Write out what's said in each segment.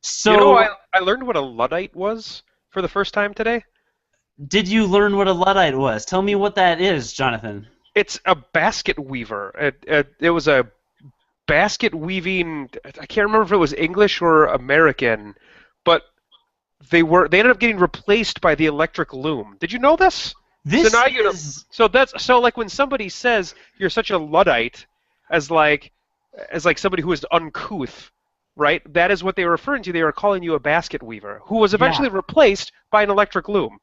So, I learned what a Luddite was for the first time today. did you learn what a Luddite was? Tell me what that is, Jonathan. It's a basket weaver. It was a basket weaving. I can't remember if it was English or American, but they ended up getting replaced by the electric loom. Did you know this? So This now you know. is So like when somebody says you're such a Luddite, as like somebody who is uncouth, right? That is what they were referring to. They were calling you a basket weaver, who was yeah. eventually replaced by an electric loom.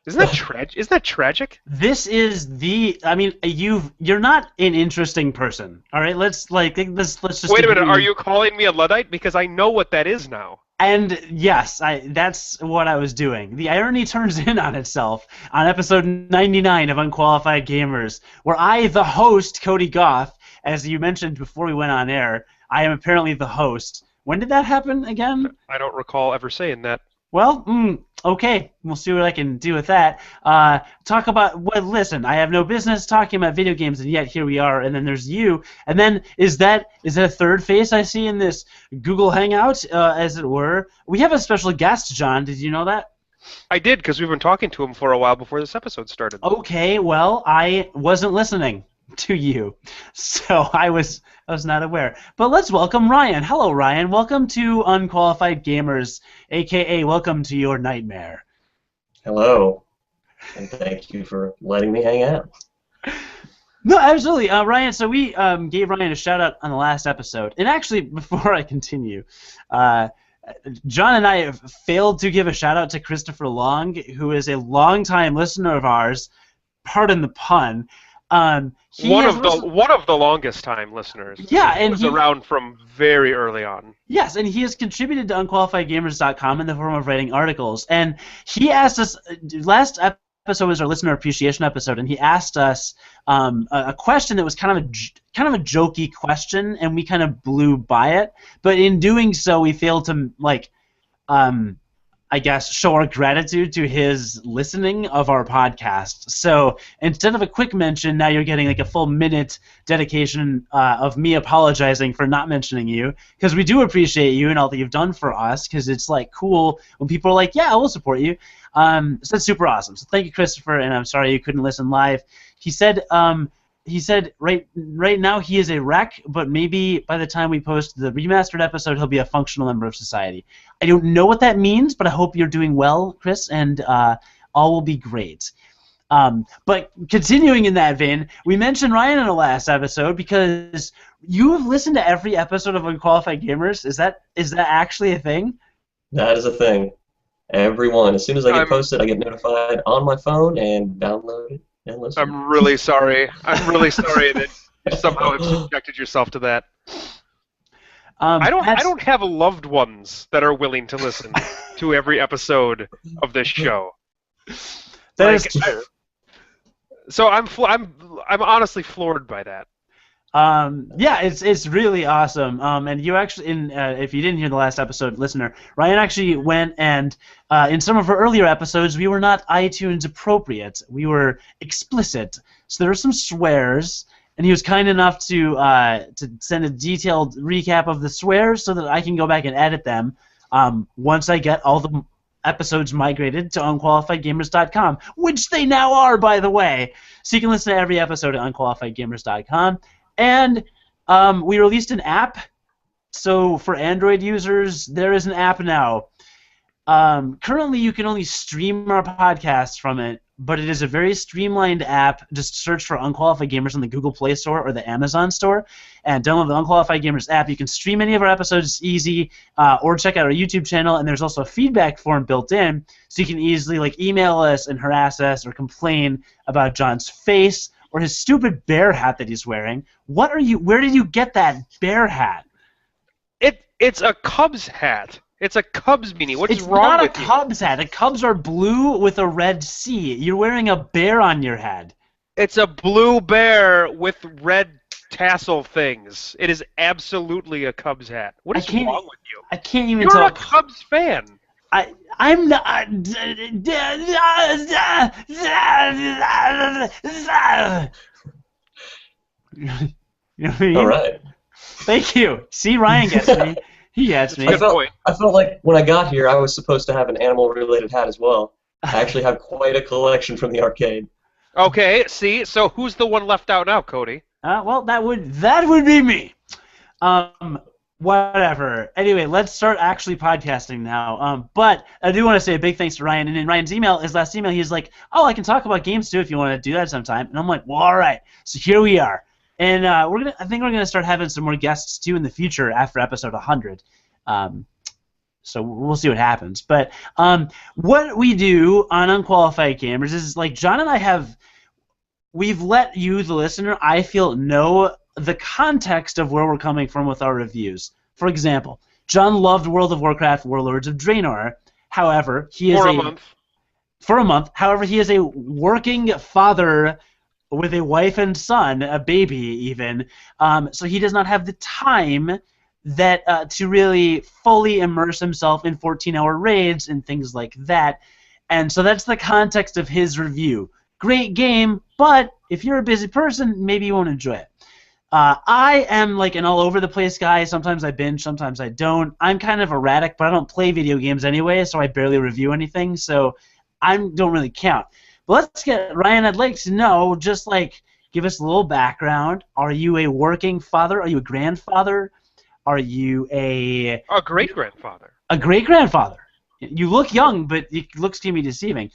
Isn't that tragic? This is the. I mean, you're not an interesting person. All right, let's just Wait a minute. Are agree. you calling me a Luddite? Because I know what that is now. And yes, that's what I was doing. The irony turns in on itself on episode 99 of Unqualified Gamers, where I, the host, Cody Goff, as you mentioned before we went on air, I am apparently the host. When did that happen again? I don't recall ever saying that. Well, okay, we'll see what I can do with that. Talk about, well, listen, I have no business talking about video games, and yet here we are, and then there's you. And then, is that a third face I see in this Google Hangout, as it were? We have a special guest, Jon. Did you know that? I did, because we've been talking to him for a while before this episode started. Okay, well, I wasn't listening to you, so I was not aware. But let's welcome Ryan. Hello, Ryan. Welcome to Unqualified Gamers, aka welcome to your nightmare. Hello, and thank you for letting me hang out. No, absolutely, Ryan. So we gave Ryan a shout out on the last episode, and actually, before I continue, Jon and I have failed to give a shout out to Christopher Long, who is a longtime listener of ours. Pardon the pun. One of the longest time listeners. Yeah, He and was he around from very early on. Yes, and he has contributed to UnqualifiedGamers.com in the form of writing articles. And he asked us, last episode was our listener appreciation episode, and he asked us a question that was kind of a jokey question, and we kind of blew by it. But in doing so, we failed to I guess, show our gratitude to his listening of our podcast. So instead of a quick mention, now you're getting like a full minute dedication of me apologizing for not mentioning you, because we do appreciate you and all that you've done for us, because it's like cool when people are like, yeah, we'll support you. So that's super awesome. So thank you, Christopher, and I'm sorry you couldn't listen live. He said right now he is a wreck, but maybe by the time we post the remastered episode, he'll be a functional member of society. I don't know what that means, but I hope you're doing well, Chris, and all will be great. But continuing in that vein, we mentioned Ryan in the last episode because you have listened to every episode of Unqualified Gamers. Is that actually a thing? That is a thing. Everyone, as soon as I get posted, I get notified on my phone and download it and listen. I'm really sorry. I'm really sorry that you somehow have subjected yourself to that. I don't have loved ones that are willing to listen to every episode of this show. That is true. So I'm honestly floored by that. Yeah, it's really awesome. And you actually, if you didn't hear the last episode, listener, Ryan actually went and in some of our earlier episodes, we were not iTunes appropriate. We were explicit. So there were some swears, and he was kind enough to send a detailed recap of the swears so that I can go back and edit them once I get all the episodes migrated to UnqualifiedGamers.com, which they now are, by the way. So you can listen to every episode at UnqualifiedGamers.com. And we released an app, so for Android users, there is an app now. Currently, you can only stream our podcast from it, but it is a very streamlined app. Just search for Unqualified Gamers on the Google Play Store or the Amazon Store, and download the Unqualified Gamers app. You can stream any of our episodes, it's easy, or check out our YouTube channel, and there's also a feedback form built in, so you can easily email us and harass us or complain about Jon's face, or his stupid bear hat that he's wearing. Where did you get that bear hat? It's a Cubs hat. It's a Cubs beanie. What is wrong with you? It's not a Cubs hat. The Cubs are blue with a red C. You're wearing a bear on your head. It's a blue bear with red tassel things. It is absolutely a Cubs hat. What is wrong with you? I can't even You're tell. a Cubs fan. I'm not. You know what I mean? All right. Thank you. See, Ryan gets me. He gets me. I felt like when I got here, I was supposed to have an animal-related hat as well. I actually have quite a collection from the arcade. Okay, see, so who's the one left out now, Cody? Well, that would be me. Whatever. Anyway, let's start actually podcasting now. But I do want to say a big thanks to Ryan. And in Ryan's email, his last email, he's like, "Oh, I can talk about games too if you want to do that sometime." And I'm like, "Well, all right." So here we are, and I think we're gonna start having some more guests too in the future after episode 100. So we'll see what happens. But what we do on Unqualified Gamers is like Jon and I we've let you, the listener, I feel, know the context of where we're coming from with our reviews. For example, Jon loved World of Warcraft, Warlords of Draenor. However, he is for a month. However, he is a working father with a wife and son, a baby even. So he does not have the time that to really fully immerse himself in 14-hour raids and things like that. And so that's the context of his review. Great game, but if you're a busy person, maybe you won't enjoy it. I am like an all-over-the-place guy. Sometimes I binge, sometimes I don't. I'm kind of erratic, but I don't play video games anyway, so I barely review anything, so I don't really count. But let's get, Ryan, I'd like to know, just like, give us a little background. Are you a working father? Are you a grandfather? Are you a great-grandfather? A great-grandfather. You look young, but it looks can be deceiving.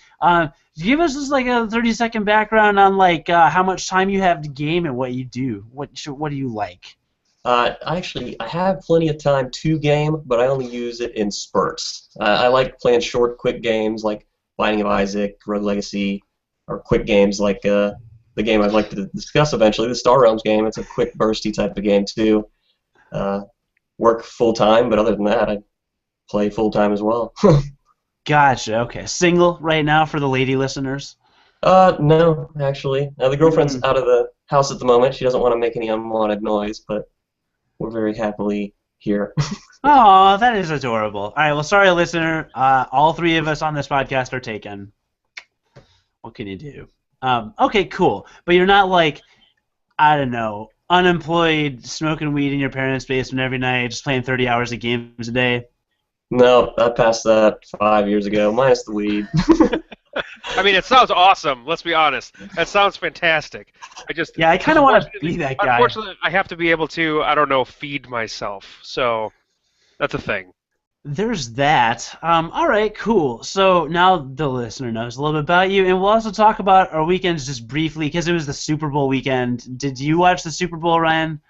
Give us just like a 30-second background on like how much time you have to game and what you do. What do you like? Actually, I have plenty of time to game, but I only use it in spurts. I like playing short, quick games like Binding of Isaac, Rogue Legacy, or quick games like the game I'd like to discuss eventually, the Star Realms game. It's a quick, bursty type of game too. Work full-time, but other than that, I play full-time as well. Gotcha, okay. Single right now for the lady listeners? No, actually. The girlfriend's out of the house at the moment. She doesn't want to make any unwanted noise, but we're very happily here. Aw, that is adorable. All right, well, sorry, listener. All three of us on this podcast are taken. What can you do? Okay, cool. But you're not like, I don't know, unemployed, smoking weed in your parents' basement every night, just playing 30 hours of games a day? No, I passed that 5 years ago, minus the weed. I mean, it sounds awesome, let's be honest. That sounds fantastic. I kind of want to be that guy. Unfortunately, I have to be able to, I don't know, feed myself. So that's a thing. There's that. All right, cool. So now the listener knows a little bit about you, and we'll also talk about our weekends just briefly because it was the Super Bowl weekend. Did you watch the Super Bowl, Ryan?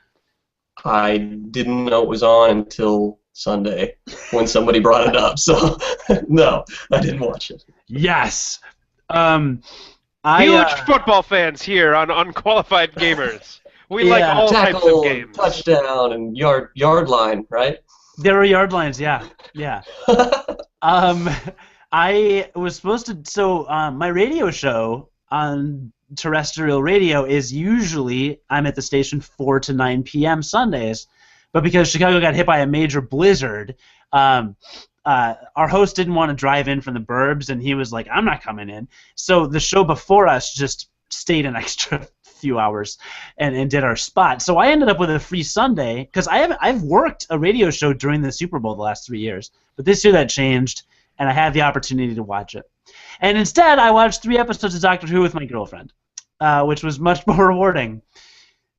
I didn't know it was on until Sunday when somebody brought it up. So no, I didn't watch it. Yes. Huge football fans here on Unqualified Gamers. We like all tackle, types of games. Touchdown and yard line, right? There were yard lines, yeah. I was supposed to. So my radio show on terrestrial radio is usually I'm at the station 4 to 9 p.m. Sundays, but because Chicago got hit by a major blizzard, our host didn't want to drive in from the burbs, and he was like, "I'm not coming in." So the show before us just stayed an extra few hours and did our spot. So I ended up with a free Sunday because I've worked a radio show during the Super Bowl the last 3 years, but this year that changed, and I had the opportunity to watch it. And instead, I watched 3 episodes of Doctor Who with my girlfriend, which was much more rewarding.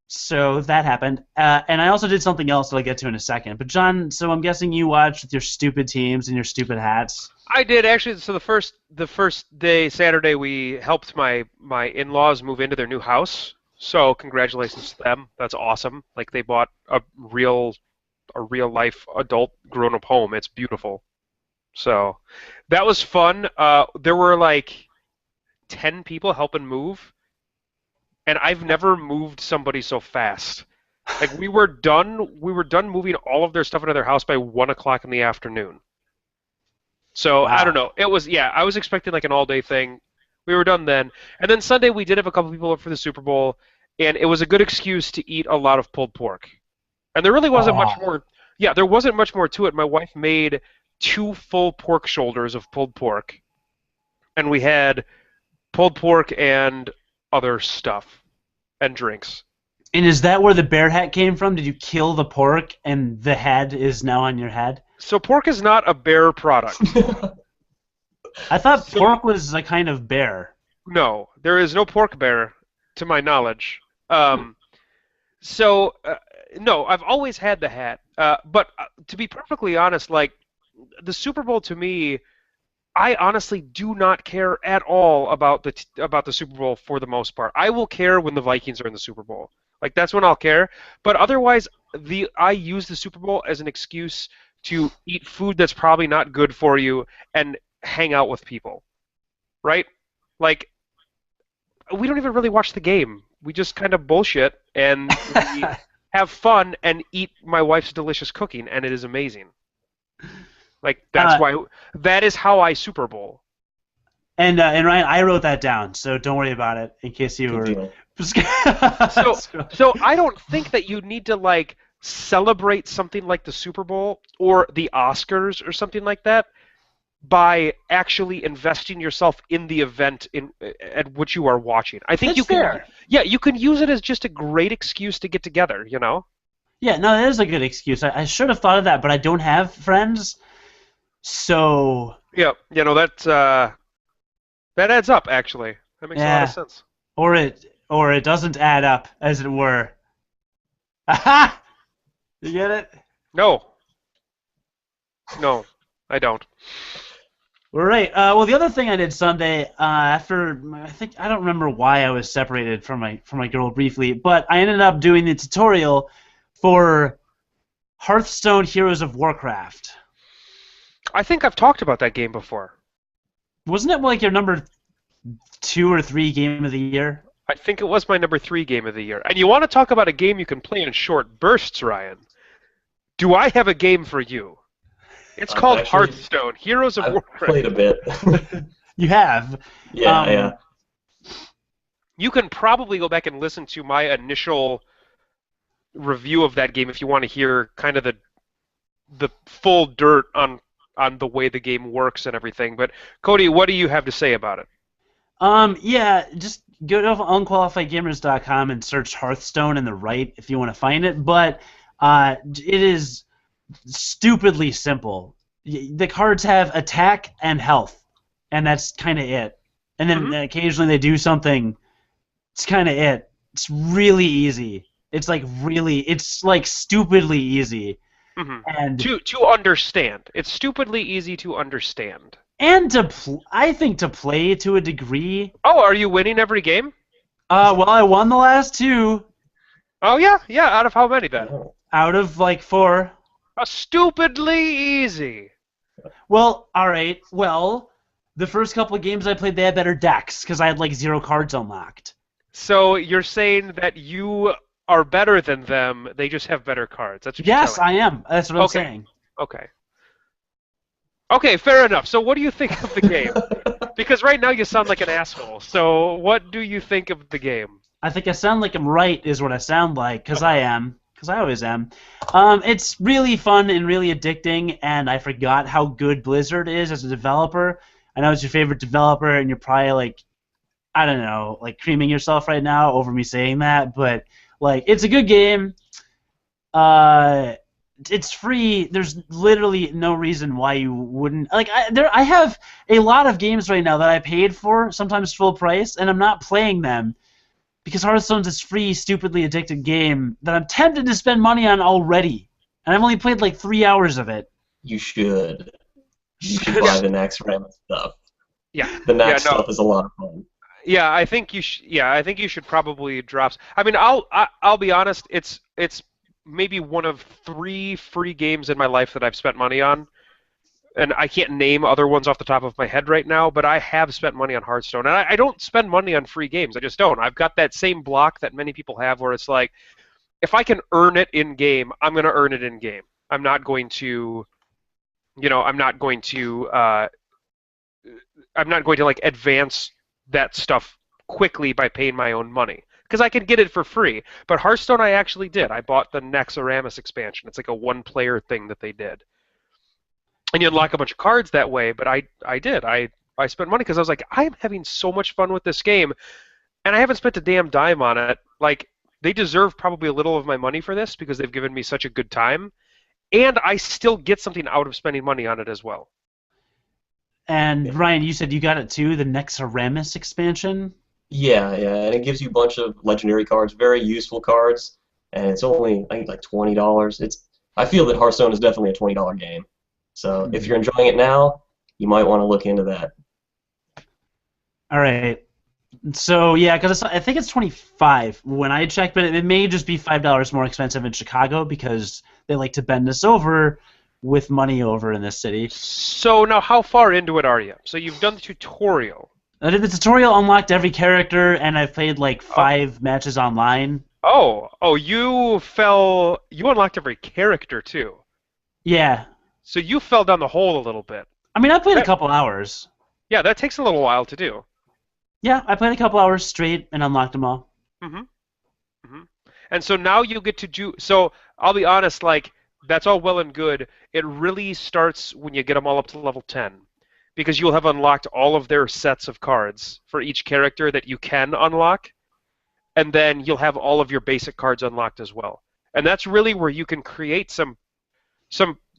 So that happened. And I also did something else that I'll get to in a second. But Jon, so I'm guessing you watched with your stupid teams and your stupid hats. I did, actually. So the first day, Saturday, we helped my in-laws move into their new house. So congratulations to them. That's awesome. Like, they bought a real life adult grown up home. It's beautiful. So that was fun. There were like 10 people helping move, and I've never moved somebody so fast. Like, we were done moving all of their stuff into their house by 1 o'clock in the afternoon. So wow. I don't know. It was, I was expecting like an all-day thing. We were done then. And then Sunday we did have a couple people up for the Super Bowl, and it was a good excuse to eat a lot of pulled pork. And there really wasn't much more. Yeah, there wasn't much more to it. My wife made 2 full pork shoulders of pulled pork, and we had pulled pork and other stuff and drinks. And is that where the bear hat came from? Did you kill the pork and the head is now on your head? So pork is not a bear product. I thought pork was a kind of bear. No, there is no pork bear, to my knowledge. No, I've always had the hat. But to be perfectly honest, like, the Super Bowl to me, I honestly do not care at all about the Super Bowl for the most part. I will care when the Vikings are in the Super Bowl. Like, that's when I'll care. But otherwise, I use the Super Bowl as an excuse to eat food that's probably not good for you and hang out with people, right? Like, we don't even really watch the game. We just kind of bullshit and we have fun and eat my wife's delicious cooking, and it is amazing. Like, that is how I Super Bowl. And Ryan, I wrote that down, so don't worry about it in case you were. So I don't think that you need to, like, celebrate something like the Super Bowl or the Oscars or something like that by actually investing yourself in the event at which you are watching. I think That's fair. You can use it as just a great excuse to get together, you know? Yeah, no, that is a good excuse. I should have thought of that, but I don't have friends, so... Yeah, you know, that adds up, actually. That makes a lot of sense. Or it doesn't add up, as it were. Aha! You get it? No, I don't. All right. Well, the other thing I did Sunday, after I don't remember why I was separated from my girl briefly, but I ended up doing the tutorial for Hearthstone Heroes of Warcraft. I think I've talked about that game before. Wasn't it like your number 2 or 3 game of the year? I think it was my number 3 game of the year. And you want to talk about a game you can play in short bursts, Ryan? Do I have a game for you? It's called Hearthstone, Heroes of Warcraft. I've played a bit. You have? Yeah. You can probably go back and listen to my initial review of that game if you want to hear kind of the full dirt on the way the game works and everything. But, Cody, what do you have to say about it? Yeah, just go to unqualifiedgamers.com and search Hearthstone in the right if you want to find it, but it is stupidly simple. The cards have attack and health, and that's kind of it. And then occasionally they do something. It's kind of it. It's really easy. It's like stupidly easy. And to understand. It's stupidly easy to understand. And I think to play to a degree. Oh, are you winning every game? Well, I won the last 2. Oh, yeah? Yeah, out of how many then? Out of, 4. Stupidly easy. Well, alright. Well, the first couple of games I played, they had better decks, because I had, 0 cards unlocked. So you're saying that you are better than them, they just have better cards. That's what you're Yes, telling me. I am. That's what I'm saying. Okay. Okay, fair enough. So what do you think of the game? Because right now you sound like an asshole. So what do you think of the game? I think I sound like I'm right is what I sound like, because I am. Because I always am. It's really fun and really addicting, and I forgot how good Blizzard is as a developer. I know it's your favorite developer, and you're probably, I don't know, creaming yourself right now over me saying that, but, it's a good game. It's free. There's literally no reason why you wouldn't. I have a lot of games right now that I paid for, sometimes full price, and I'm not playing them because Hearthstone's this free, stupidly addictive game that I'm tempted to spend money on already, and I've only played 3 hours of it. You should. You should buy the next round of stuff. Yeah. The next stuff is a lot of fun. Yeah, I think you should. Yeah, I think you should probably drop. I mean, I'll be honest. It's maybe one of 3 free games in my life that I've spent money on, and I can't name other ones off the top of my head right now. But I have spent money on Hearthstone, and I don't spend money on free games. I just don't. I've got that same block that many people have, where it's like, if I can earn it in game, I'm going to earn it in game. I'm not going to, I'm not going to advance that stuff quickly by paying my own money, because I can get it for free. But Hearthstone, I actually did. I bought the Naxxramas expansion. It's like a one-player thing that they did, and you unlock a bunch of cards that way. But I did. I spent money because I was like, I'm having so much fun with this game, and I haven't spent a damn dime on it. they deserve probably a little of my money for this because they've given me such a good time, and I still get something out of spending money on it as well. And Ryan, you said you got it too, the Nexaramus expansion? Yeah, and it gives you a bunch of legendary cards, very useful cards, and it's only, I think, like $20. I feel that Hearthstone is definitely a $20 game. So if you're enjoying it now, you might want to look into that. All right. So yeah, because I think it's 25 when I checked, but it may just be $5 more expensive in Chicago because they like to bend us over with money over in this city. So now, how far into it are you? So you've done the tutorial. I did the tutorial, unlocked every character, and I've played like 5 matches online. You unlocked every character too. Yeah. So you fell down the hole a little bit. I mean, I played a couple hours. Yeah, that takes a little while to do. Yeah, I played a couple hours straight and unlocked them all. And so now you get to do. So I'll be honest, like that's all well and good. It really starts when you get them all up to level 10, because you'll have unlocked all of their sets of cards for each character that you can unlock, and then you'll have all of your basic cards unlocked as well. And that's really where you can create some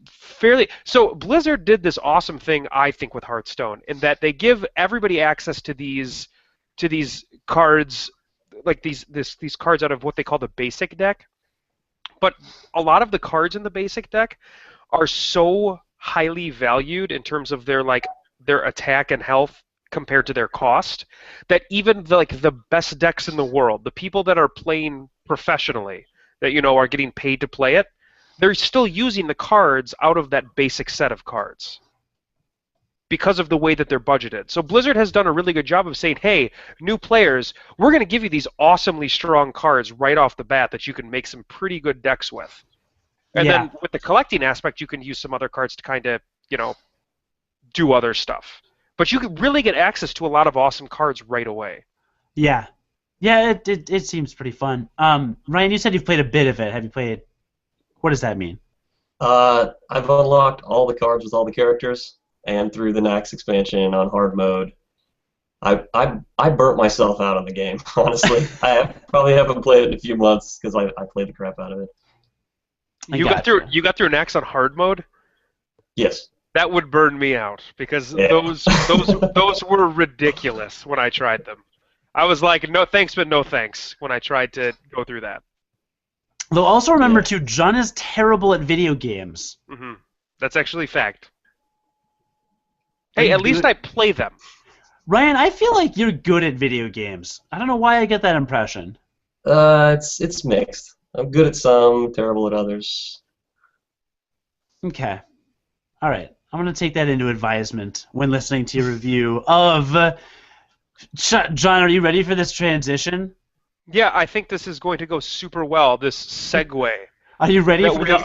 fairly. So Blizzard did this awesome thing, I think, with Hearthstone, in that they give everybody access to these cards, like these cards out of what they call the basic deck. But a lot of the cards in the basic deck are so highly valued in terms of their attack and health compared to their cost that even the best decks in the world, the people that are playing professionally, that are getting paid to play it, they're still using the cards out of that basic set of cards because of the way that they're budgeted. So Blizzard has done a really good job of saying, hey, new players, we're going to give you these awesomely strong cards right off the bat that you can make some pretty good decks with. And then with the collecting aspect, you can use some other cards to kind of, do other stuff. But you can really get access to a lot of awesome cards right away. Yeah. Yeah, it seems pretty fun. Ryan, you said you've played a bit of it. Have you played... What does that mean? I've unlocked all the cards with all the characters, and through the Nax expansion on hard mode, I burnt myself out on the game, honestly. Probably haven't played it in a few months because I played the crap out of it. You got through Nax on hard mode? Yes. That would burn me out because those were ridiculous when I tried them. I was like, no thanks, but no thanks when I tried to go through that. Though also remember too, Jon is terrible at video games. That's actually fact. Hey, at least I play them. Ryan, I feel like you're good at video games. I don't know why I get that impression. It's mixed. I'm good at some, terrible at others. Okay. All right. I'm going to take that into advisement when listening to your review of... Jon, are you ready for this transition? Yeah, I think this is going to go super well, this segue. Are you ready for this?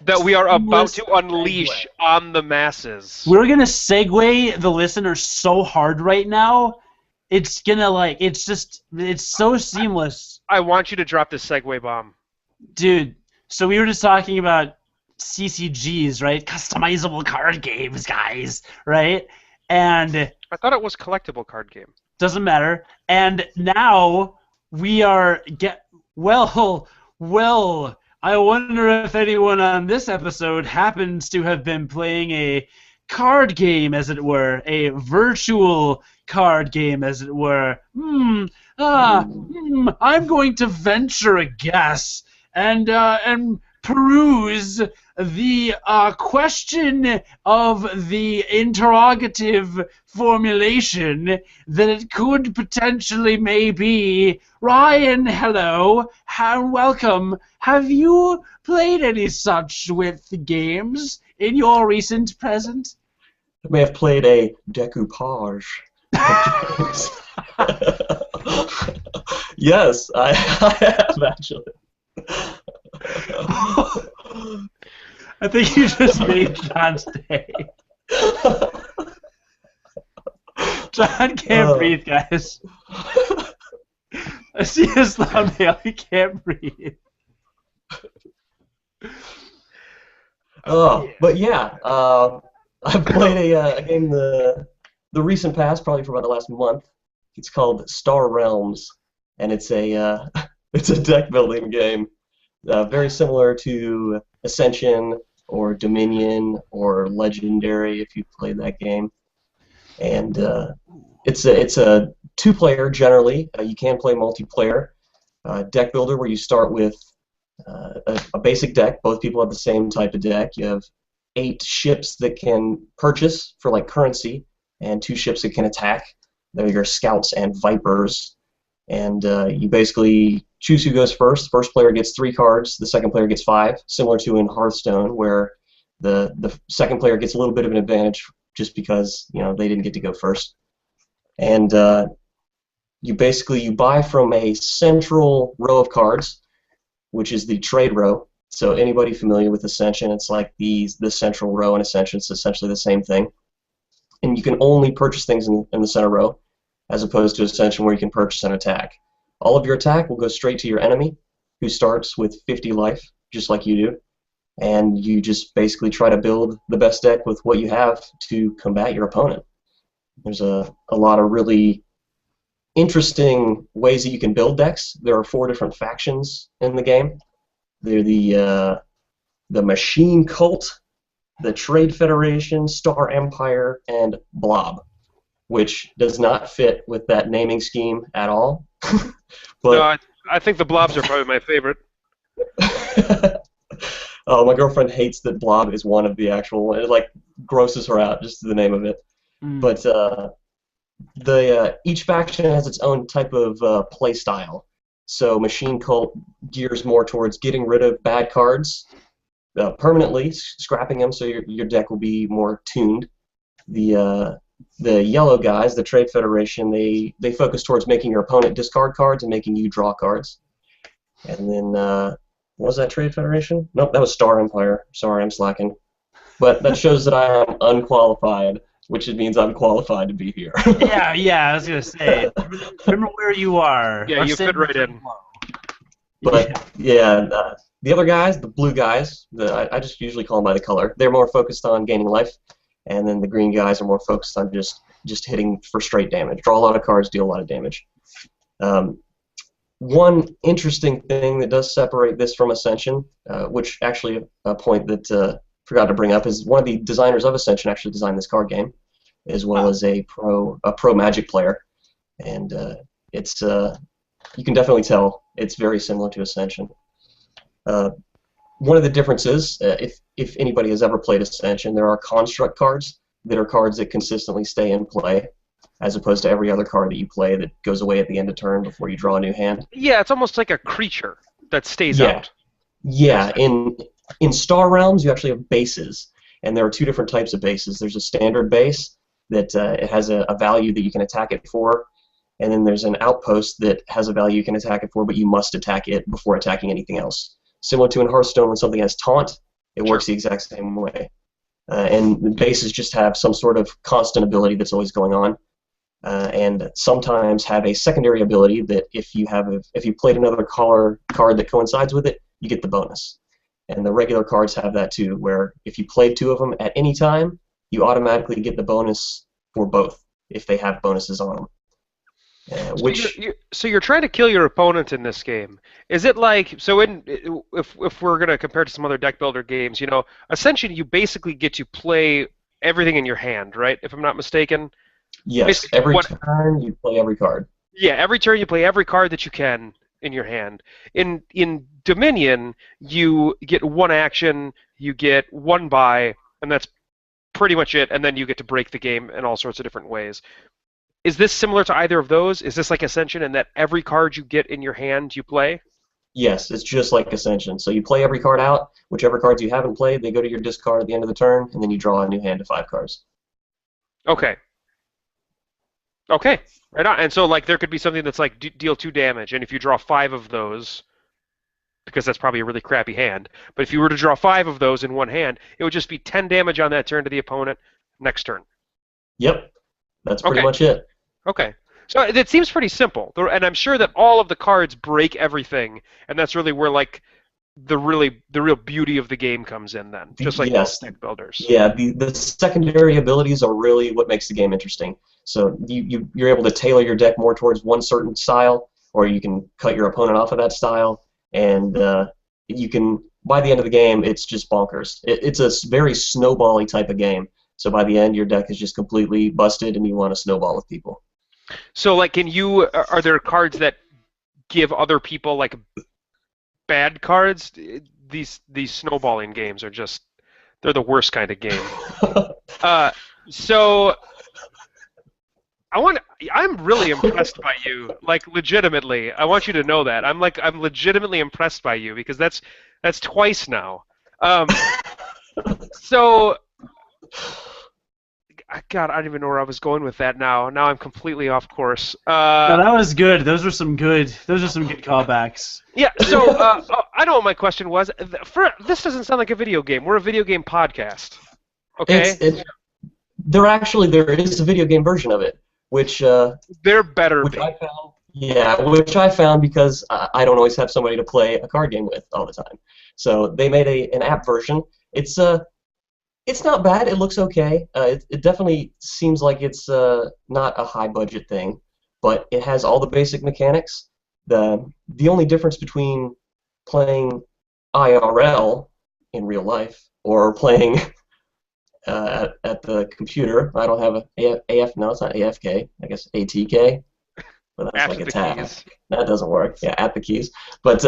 That we are about to unleash on the masses. We're going to segue the listener so hard right now. It's going to, it's so seamless. I want you to drop this segue bomb. Dude, so we were just talking about CCGs, right? Customizable card games, guys, right? And I thought it was collectible card game. Doesn't matter. And now we are well, I wonder if anyone on this episode happens to have been playing a card game, as it were, a virtual card game, as it were. I'm going to venture a guess and peruse the question of the interrogative formulation that it could potentially maybe. Ryan, hello, welcome. Have you played any such with games in your recent present? I may have played a decoupage. Yes, I have actually. I think you just made Jon's day. Jon can't breathe, guys. I see his thumbnail. He can't breathe. But yeah, I've played a game the recent past, probably for about the last month. It's called Star Realms, and it's It's a deck building game, very similar to Ascension or Dominion or Legendary if you've played that game. And it's a two-player generally. You can play multiplayer. Deck builder where you start with a basic deck. Both people have the same type of deck. You have 8 ships that can purchase for like currency, and 2 ships that can attack. They're your scouts and vipers. And you basically choose who goes first. First player gets 3 cards. The second player gets 5, similar to in Hearthstone, where the second player gets a little bit of an advantage just because they didn't get to go first. And you buy from a central row of cards, which is the trade row. So anybody familiar with Ascension, it's like the central row in Ascension. It's essentially the same thing. And you can only purchase things in the center row, as opposed to Ascension where you can purchase an attack. All of your attack will go straight to your enemy, who starts with 50 life, just like you do. And you just basically try to build the best deck with what you have to combat your opponent. There's a lot of really interesting ways that you can build decks. There are 4 different factions in the game. They're the Machine Cult, the Trade Federation, Star Empire, and Blob, which does not fit with that naming scheme at all. But no, I think the Blobs are probably my favorite. Oh, my girlfriend hates that Blob is one of the actual. It like grosses her out just the name of it. But each faction has its own type of play style. So Machine Cult gears more towards getting rid of bad cards permanently, scrapping them so your deck will be more tuned. The yellow guys, the Trade Federation, they focus towards making your opponent discard cards and making you draw cards. And then what was that Trade Federation? Nope, that was Star Empire. Sorry, I'm slacking. But that shows that I am unqualified, which means I'm qualified to be here. yeah, I was going to say. Remember where you are. Yeah, you fit right in. But, yeah, the other guys, the blue guys, I just usually call them by the color, they're more focused on gaining life, and then the green guys are more focused on just hitting for straight damage. Draw a lot of cards, deal a lot of damage. One interesting thing that does separate this from Ascension, which actually a point that forgot to bring up, is one of the designers of Ascension actually designed this card game, as well as a pro Magic player, and it's you can definitely tell it's very similar to Ascension. One of the differences, if anybody has ever played Ascension, there are construct cards that are cards that consistently stay in play, as opposed to every other card that you play that goes away at the end of turn before you draw a new hand. Yeah, it's almost like a creature that stays out. Yeah, in Star Realms, you actually have bases, and there are 2 different types of bases. There's a standard base that it has a value that you can attack it for, and then there's an outpost that has a value you can attack it for, but you must attack it before attacking anything else. Similar to in Hearthstone, when something has taunt, it works the exact same way. And the bases just have some sort of constant ability that's always going on. And sometimes have a secondary ability that if you played another card that coincides with it, you get the bonus. And the regular cards have that too, where if you played 2 of them at any time, you automatically get the bonus for both if they have bonuses on them. So you're trying to kill your opponent in this game. Is it like if we're gonna compare to some other deck builder games, Ascension, you basically get to play everything in your hand, right? If I'm not mistaken. Yes, basically, every turn you play every card. Yeah, every turn you play every card that you can in your hand. In Dominion, you get 1 action, you get 1 buy, and that's pretty much it, and then you get to break the game in all sorts of different ways. Is this similar to either of those? Is this like Ascension in that every card you get in your hand you play? Yes, it's just like Ascension. So you play every card out, whichever cards you haven't played, they go to your discard at the end of the turn, and then you draw a new hand of 5 cards. Okay. Okay, right on. And so, like, there could be something that's like deal 2 damage, and if you draw 5 of those, because that's probably a really crappy hand, but if you were to draw 5 of those in one hand, it would just be 10 damage on that turn to the opponent next turn. Yep, that's pretty much it. Okay, so it seems pretty simple, and I'm sure that all of the cards break everything, and that's really where like the real beauty of the game comes in then, just like most deck builders. Yeah, the secondary abilities are really what makes the game interesting. So you're able to tailor your deck more towards one certain style, or you can cut your opponent off of that style, and you can, by the end of the game, it's just bonkers. It's a very snowball-y type of game. So by the end, your deck is just completely busted, and you want to snowball with people. So, like, are there cards that give other people, like, bad cards? These snowballing games are just, they're the worst kind of game. So I'm really impressed by you, like, legitimately. I want you to know that. I'm legitimately impressed by you, because that's twice now. So God, I don't even know where I was going with that now. Now I'm completely off course. No, that was good. Those are some good callbacks. Yeah, so I know what my question was. This doesn't sound like a video game. We're a video game podcast. Okay? There is a video game version of it, which there better which be. I found. Yeah, which I found because I don't always have somebody to play a card game with all the time. So they made an app version. It's not bad. It looks okay. It definitely seems like it's not a high budget thing, but it has all the basic mechanics. The only difference between playing IRL in real life or playing at the computer, I don't have no, it's not AFK. I guess ATK. But that's like a tab. That doesn't work. Yeah, at the keys. But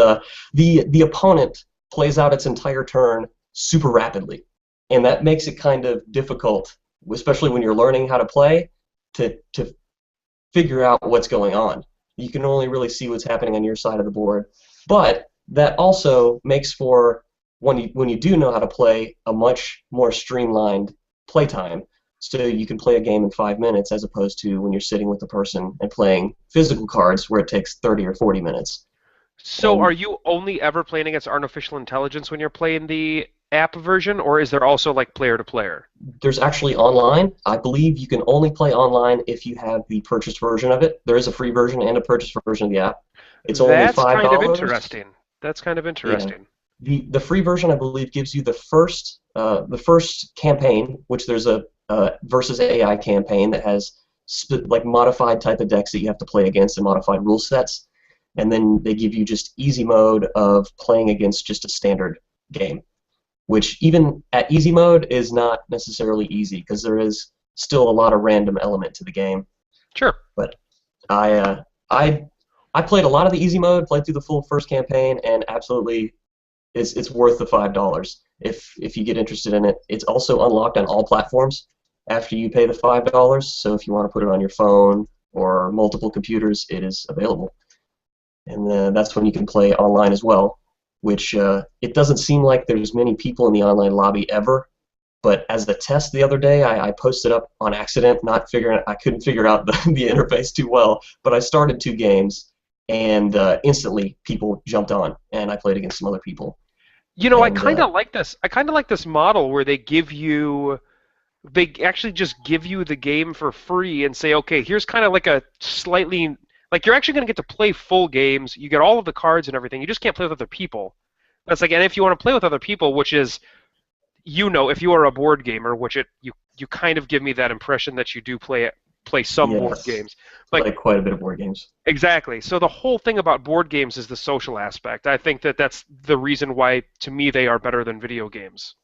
the opponent plays out its entire turn super rapidly. And that makes it kind of difficult, especially when you're learning how to play, to figure out what's going on. You can only really see what's happening on your side of the board. But that also makes for, when you do know how to play, a much more streamlined playtime. So you can play a game in 5 minutes as opposed to when you're sitting with a person and playing physical cards where it takes 30 or 40 minutes. So are you only ever playing against artificial intelligence when you're playing the app version, or is there also, like, player-to-player? There's actually online. I believe you can only play online if you have the purchased version of it. There is a free version and a purchased version of the app. It's only $5. That's kind of interesting. That's kind of interesting. Yeah. The free version, I believe, gives you the first campaign, which there's a versus AI campaign that has like modified type of decks that you have to play against and modified rule sets. And then they give you just easy mode of playing against just a standard game, which even at easy mode is not necessarily easy because there is still a lot of random element to the game. Sure. But I played a lot of the easy mode, played through the full first campaign, and absolutely it's worth the $5 if you get interested in it. It's also unlocked on all platforms after you pay the $5. So if you want to put it on your phone or multiple computers, it is available. And that's when you can play online as well, which it doesn't seem like there's many people in the online lobby ever. But as the test the other day, I posted up on accident, I couldn't figure out the interface too well, but I started 2 games, and instantly people jumped on, and I played against some other people. You know, I kind of like this. I kind of like this model where they actually just give you the game for free and say, okay, here's kind of like a slightly, like, you're actually going to get to play full games. You get all of the cards and everything. You just can't play with other people. That's like, and if you want to play with other people, which is, you know, if you are a board gamer, which you kind of give me that impression that you do play some board games. Like quite a bit of board games. Exactly. So the whole thing about board games is the social aspect. I think that's the reason why, to me, they are better than video games.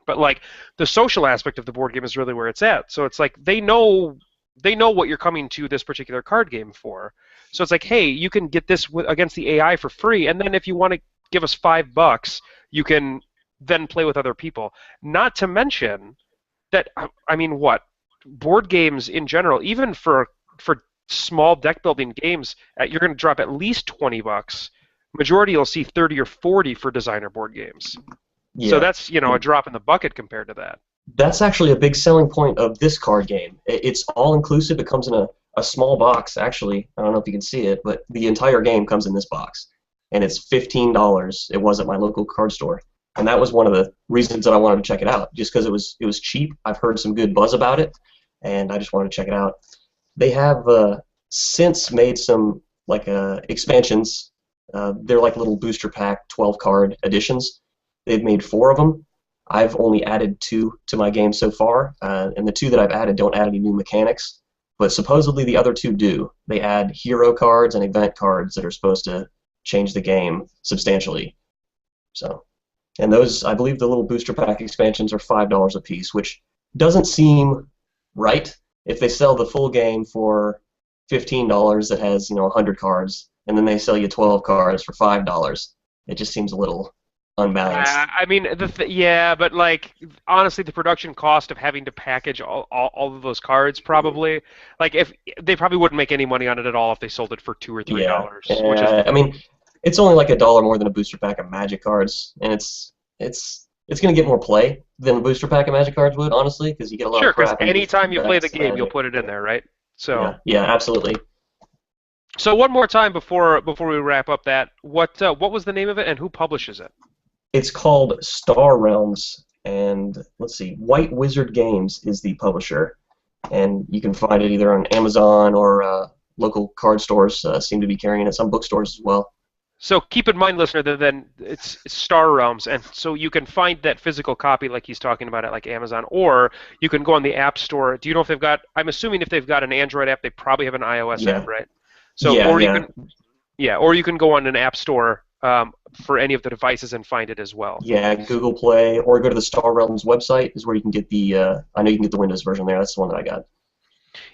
But, like, the social aspect of the board game is really where it's at. So it's like they know what you're coming to this particular card game for. So it's like, hey, you can get this against the AI for free, and then if you want to give us $5, you can then play with other people. Not to mention that, I mean, what? Board games in general, even for small deck building games, you're going to drop at least $20. Majority you'll see 30 or 40 for designer board games. Yeah. So that's, you know, a drop in the bucket compared to that. That's actually a big selling point of this card game. It's all inclusive. It comes in a small box, actually. I don't know if you can see it, but the entire game comes in this box. And it's $15. It was at my local card store. And that was one of the reasons that I wanted to check it out, just because it was cheap. I've heard some good buzz about it, and I just wanted to check it out. They have since made some expansions. They're like little booster pack 12-card editions. They've made 4 of them. I've only added 2 to my game so far, and the 2 that I've added don't add any new mechanics, but supposedly the other two do. They add hero cards and event cards that are supposed to change the game substantially. So, and those, I believe the little booster pack expansions are $5 a piece, which doesn't seem right. If they sell the full game for $15 that has 100 cards, and then they sell you 12 cards for $5, it just seems a little unbalanced. I mean, yeah, but like honestly, the production cost of having to package all of those cards probably, like if they probably wouldn't make any money on it at all if they sold it for $2 or $3. Yeah, which is, I mean, it's only like $1 more than a booster pack of Magic cards, and it's going to get more play than the booster pack of Magic cards would, honestly, because you get a lot sure, of crap. Because anytime you play the game, you'll put it in there, right? So yeah, absolutely. So one more time before we wrap up that, what was the name of it and who publishes it? It's called Star Realms, and let's see, White Wizard Games is the publisher, and you can find it either on Amazon or local card stores seem to be carrying it, some bookstores as well. So keep in mind, listener, that then it's Star Realms, and so you can find that physical copy like he's talking about at like Amazon, or you can go on the App Store. Do you know if they've got? I'm assuming if they've got an Android app, they probably have an iOS app, right? So or you can go on an App Store for any of the devices and find it as well. Yeah, Google Play, or go to the Star Realms website is where you can get the. I know you can get the Windows version there. That's the one that I got.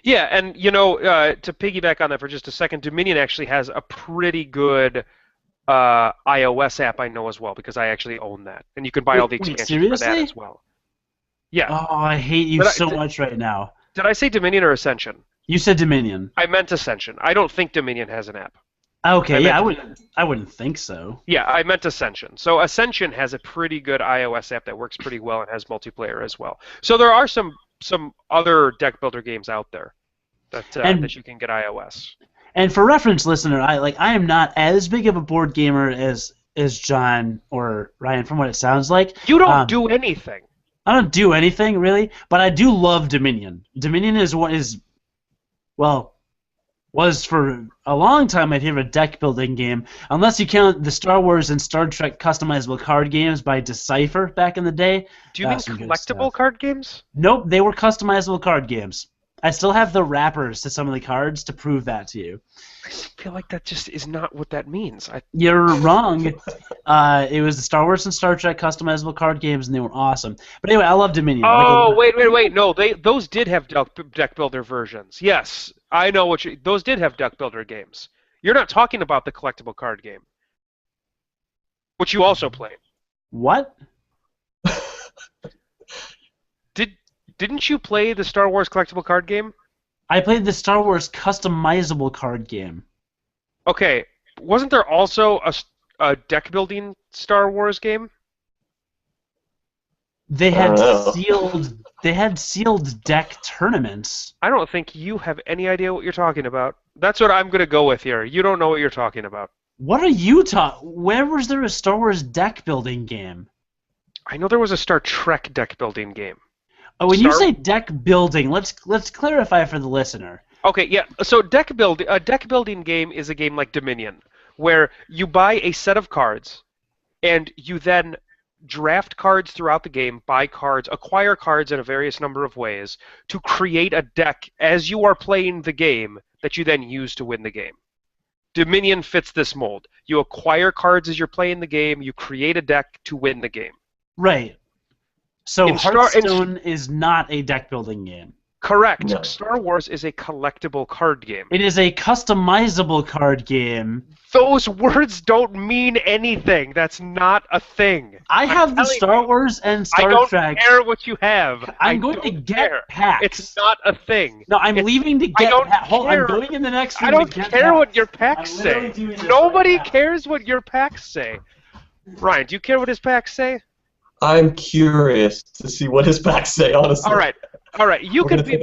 Yeah, and to piggyback on that for just a second, Dominion actually has a pretty good iOS app I know as well, because I actually own that, and you can buy all the expansions for that as well. Yeah. Oh, I hate you so much right now. Did I say Dominion or Ascension? You said Dominion. I meant Ascension. I don't think Dominion has an app. Okay, I wouldn't think so. Yeah, I meant Ascension. So Ascension has a pretty good iOS app that works pretty well and has multiplayer as well. So there are some other deck builder games out there that you can get iOS. And for reference, listener, I am not as big of a board gamer as Jon or Ryan, from what it sounds like. You don't do anything. I don't do anything really, but I do love Dominion. Dominion was for a long time my favorite deck building game, unless you count the Star Wars and Star Trek customizable card games by Decipher back in the day. Do you mean collectible card games? Nope, they were customizable card games. I still have the wrappers to some of the cards to prove that to you. I feel like that just is not what that means. You're wrong. It was the Star Wars and Star Trek customizable card games, and they were awesome. But anyway, I love Dominion. Oh, wait. No, those did have deck builder versions. Yes, I know those did have deck builder games. You're not talking about the collectible card game, which you also played. What? Didn't you play the Star Wars collectible card game? I played the Star Wars customizable card game. Okay, wasn't there also a deck building Star Wars game? They had sealed deck tournaments. I don't think you have any idea what you're talking about. That's what I'm going to go with here. You don't know what you're talking about. What are you talking? Where was there a Star Wars deck building game? I know there was a Star Trek deck building game. Oh, when you say deck building, let's clarify for the listener. Okay, yeah. So a deck building game is a game like Dominion, where you buy a set of cards, and you then draft cards throughout the game, buy cards, acquire cards in a various number of ways to create a deck as you are playing the game that you then use to win the game. Dominion fits this mold. You acquire cards as you're playing the game, you create a deck to win the game. Right. So Hearthstone is not a deck building game. Correct. No. Star Wars is a collectible card game. It is a customizable card game. Those words don't mean anything. That's not a thing. I have the Star Wars and Star Trek. I don't care what you have. I'm going to get packs. It's not a thing. No, I'm leaving to get packs. I'm going in the next room. I don't care what your packs say. Nobody cares what your packs say. Ryan, do you care what his packs say? I'm curious to see what his packs say, honestly. All right. You can be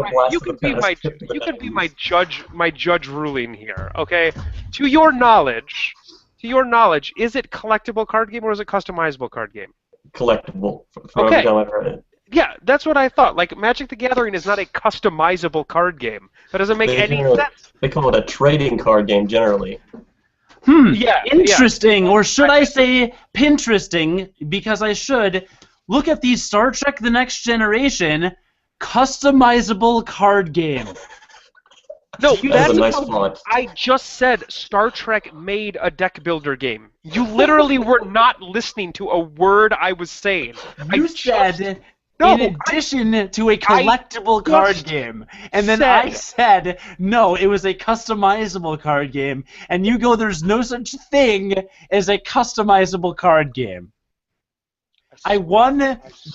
my judge ruling here, okay? To your knowledge, is it collectible card game or is it customizable card game? Collectible. Okay. Every time I've heard it. Yeah, that's what I thought. Like, Magic the Gathering is not a customizable card game. That doesn't make any sense. They call it a trading card game generally. Yeah. Interesting, or should I say Pinteresting, because I should. Look at these Star Trek The Next Generation customizable card game. No, That is a nice font. I just said Star Trek made a deck builder game. You literally were not listening to a word I was saying. You said No, in addition to a collectible card game. And then I said, no, it was a customizable card game. And you go, there's no such thing as a customizable card game. I won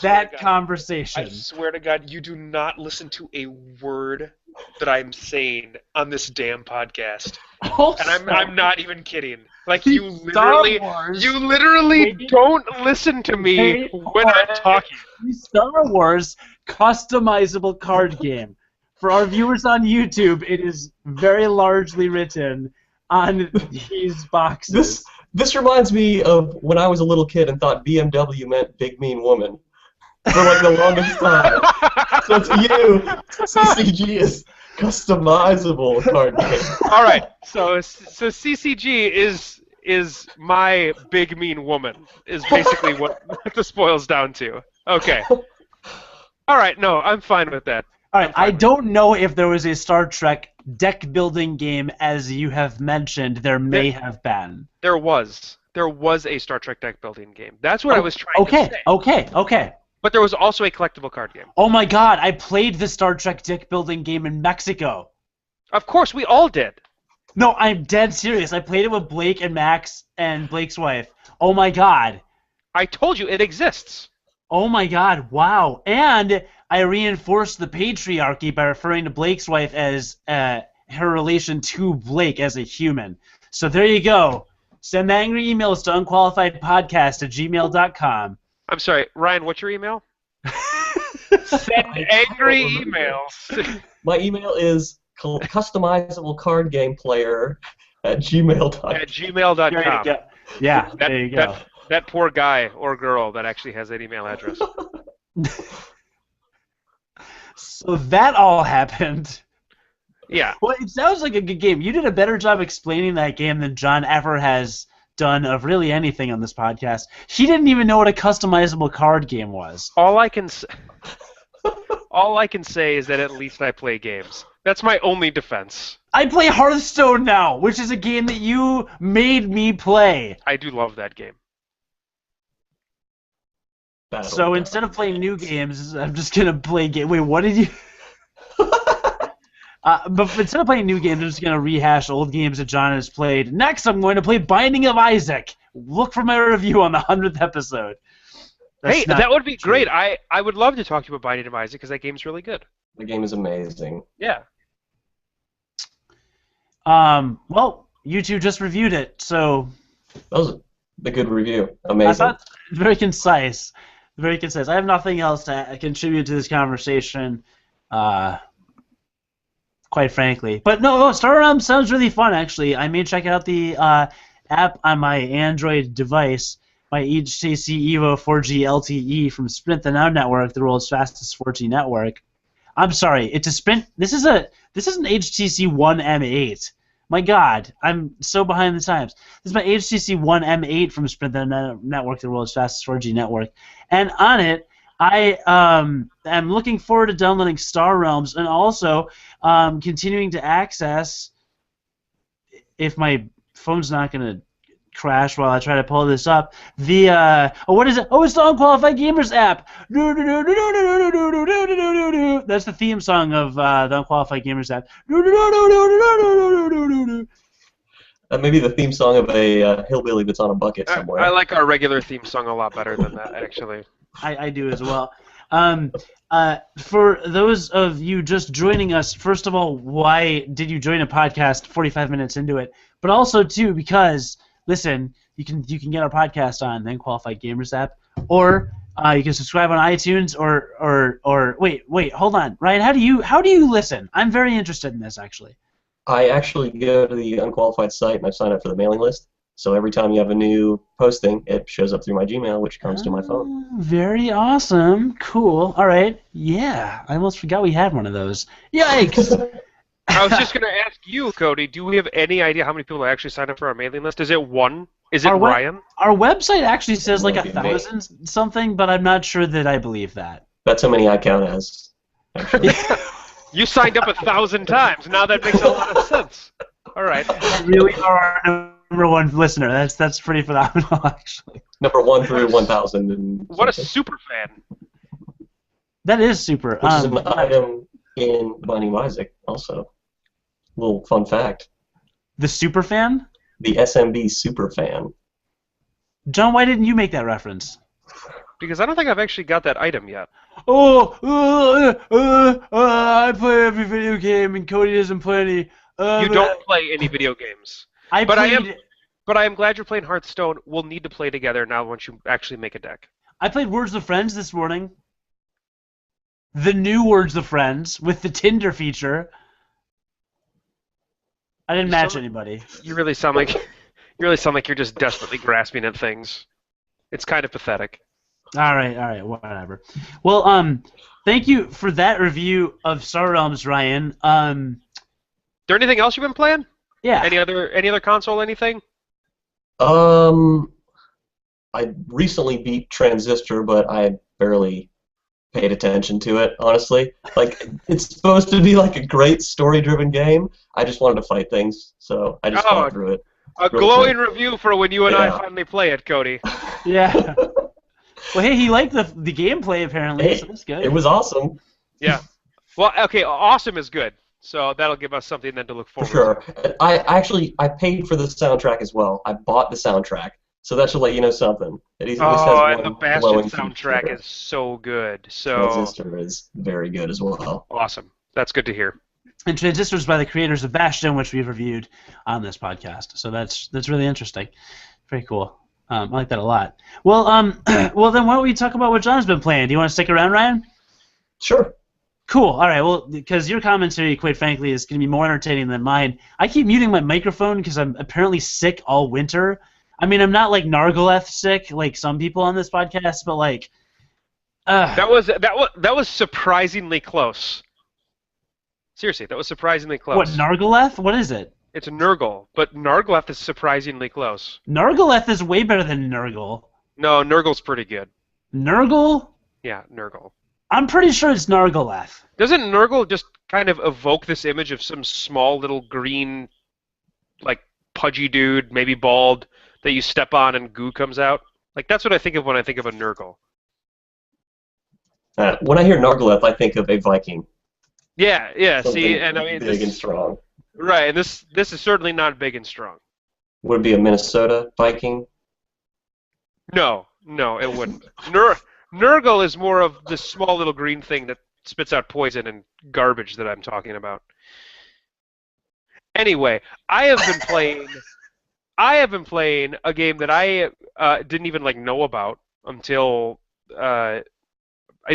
that conversation. I swear to God, you do not listen to a word that I'm saying on this damn podcast. Also, And I'm not even kidding. Like the you literally don't listen to me when I'm talking. The Star Wars customizable card game. For our viewers on YouTube, it is very largely written on these boxes. This reminds me of when I was a little kid and thought BMW meant big mean woman for like the longest time. So to you, CCG is customizable card game. All right, so CCG is my big mean woman is basically what this boils down to. Okay. All right, no, I'm fine with that. All right, I don't know if there was a Star Trek deck building game as you have mentioned. There may have been. There was a Star Trek deck building game. That's what I was trying to say. Okay. But there was also a collectible card game. Oh my God, I played the Star Trek deck building game in Mexico. Of course, we all did. No, I'm dead serious. I played it with Blake and Max and Blake's wife. Oh my God. I told you it exists. Oh my God, wow. And I reinforced the patriarchy by referring to Blake's wife as her relation to Blake as a human. So there you go. Send angry emails to unqualifiedpodcast@gmail.com. I'm sorry, Ryan, what's your email? Send angry emails. My email is customizablecardgameplayer@gmail.com. At gmail.com. There you go. Yeah, there you go. That poor guy or girl that actually has that email address. So that all happened. Yeah. Well, it sounds like a good game. You did a better job explaining that game than Jon ever has done of really anything on this podcast. He didn't even know what a customizable card game was. All I can say is that at least I play games. That's my only defense. I play Hearthstone now, which is a game that you made me play. I do love that game. So instead of playing new games, I'm just gonna play game. Wait, what did you? But instead of playing new games, I'm just gonna rehash old games that Jon has played. Next, I'm going to play Binding of Isaac. Look for my review on the 100th episode. Hey, that would be great. I would love to talk to you about Binding of Isaac because that game's really good. The game is amazing. Yeah. Well, you two just reviewed it, so. That was a good review. Amazing. I thought very concise. Very concise. I have nothing else to contribute to this conversation, quite frankly. But no, Star Realms sounds really fun, actually. I may check out the app on my Android device, my HTC Evo 4G LTE from Sprint the Now Network, the world's fastest 4G network. I'm sorry, it's a Sprint. This is an HTC One M8. My God, I'm so behind the times. This is my HTC One M8 from Sprint the Network, the world's fastest 4G network, and on it, I am looking forward to downloading Star Realms and also continuing to access, if my phone's not going to crash while I try to pull this up, the what is it? Oh, it's the Unqualified Gamers app. That's the theme song of the Unqualified Gamers app. That may be the theme song of a hillbilly that's on a bucket somewhere. I like our regular theme song a lot better than that, actually. I do as well. For those of you just joining us, first of all, why did you join a podcast 45 minutes into it? But also, too, because, listen, you can get our podcast on the Unqualified Gamers app, or you can subscribe on iTunes, or wait, hold on, Ryan, how do you listen? I'm very interested in this, actually. I actually go to the Unqualified site and I sign up for the mailing list. So every time you have a new posting, it shows up through my Gmail, which comes to my phone. Very awesome. Cool. All right. Yeah, I almost forgot we had one of those. Yikes. I was just going to ask you, Cody, do we have any idea how many people actually signed up for our mailing list? Is it one? Is it Ryan? Our website actually says like 1,000 something, but I'm not sure that I believe that. That's how many I count as, actually. You signed up 1,000 times. Now that makes a lot of sense. All right. You really are our number one listener. That's pretty phenomenal, actually. Number 1 through 1,000. And what a super fan. That is super. Which is an item in Binding of Isaac, also. Little fun fact. The super fan? The SMB super fan. Jon, why didn't you make that reference? Because I don't think I've actually got that item yet. I play every video game and Cody doesn't play any. You don't play any video games. But I am glad you're playing Hearthstone. We'll need to play together now once you actually make a deck. I played Words with Friends this morning. The new Words with Friends with the Tinder feature. I didn't match anybody. You really sound like you're just desperately grasping at things. It's kind of pathetic. All right, whatever. Well, thank you for that review of Star Realms, Ryan. There anything else you've been playing? Yeah. Any other console? Anything? I recently beat Transistor, but I barely paid attention to it, honestly. Like, it's supposed to be like a great story-driven game. I just wanted to fight things, so I just fought through it. A glowing review for when you and I finally play it, Cody. Yeah. Well, hey, he liked the gameplay apparently, so that's good. It was awesome. Yeah. Well, okay, awesome is good. So that'll give us something then to look forward to. Sure. I paid for the soundtrack as well. I bought the soundtrack. So that should let you know something. At least has and the Bastion soundtrack is so good. So Transistor is very good as well. Awesome. That's good to hear. And Transistor is by the creators of Bastion, which we've reviewed on this podcast. So that's really interesting. Very cool. I like that a lot. Well, well then why don't we talk about what Jon's been playing? Do you want to stick around, Ryan? Sure. Cool. All right. Well, because your commentary, quite frankly, is going to be more entertaining than mine. I keep muting my microphone because I'm apparently sick all winter. I mean, I'm not like Nargoleth sick like some people on this podcast, but like. That was surprisingly close. Seriously, that was surprisingly close. What, Nargoleth? What is it? It's Nurgle, but Nargoleth is surprisingly close. Nargoleth is way better than Nurgle. No, Nurgle's pretty good. Nurgle? Yeah, Nurgle. I'm pretty sure it's Nargoleth. Doesn't Nurgle just kind of evoke this image of some small little green, like, pudgy dude, maybe bald, that you step on and goo comes out? Like, that's what I think of when I think of a Nurgle. When I hear Nargoleth, I think of a Viking. Yeah, Something see, and I mean... big and strong. Right, and this is certainly not big and strong. Would it be a Minnesota Viking? No, it wouldn't. Nurgle is more of the small little green thing that spits out poison and garbage that I'm talking about. Anyway, I have been playing a game that I didn't even know about until I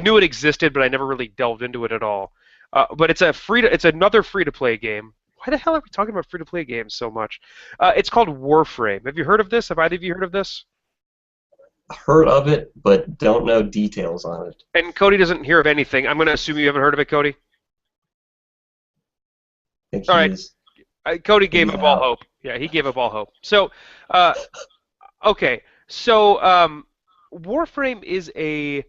knew it existed, but I never really delved into it at all. But it's another free-to-play game. Why the hell are we talking about free-to-play games so much? It's called Warframe. Have you heard of this? Have either of you heard of this? Heard of it, but don't know details on it. And Cody doesn't hear of anything. I'm going to assume you haven't heard of it, Cody? All right. Cody gave up all hope. Yeah, he gave up all hope. So, okay. So, Warframe is a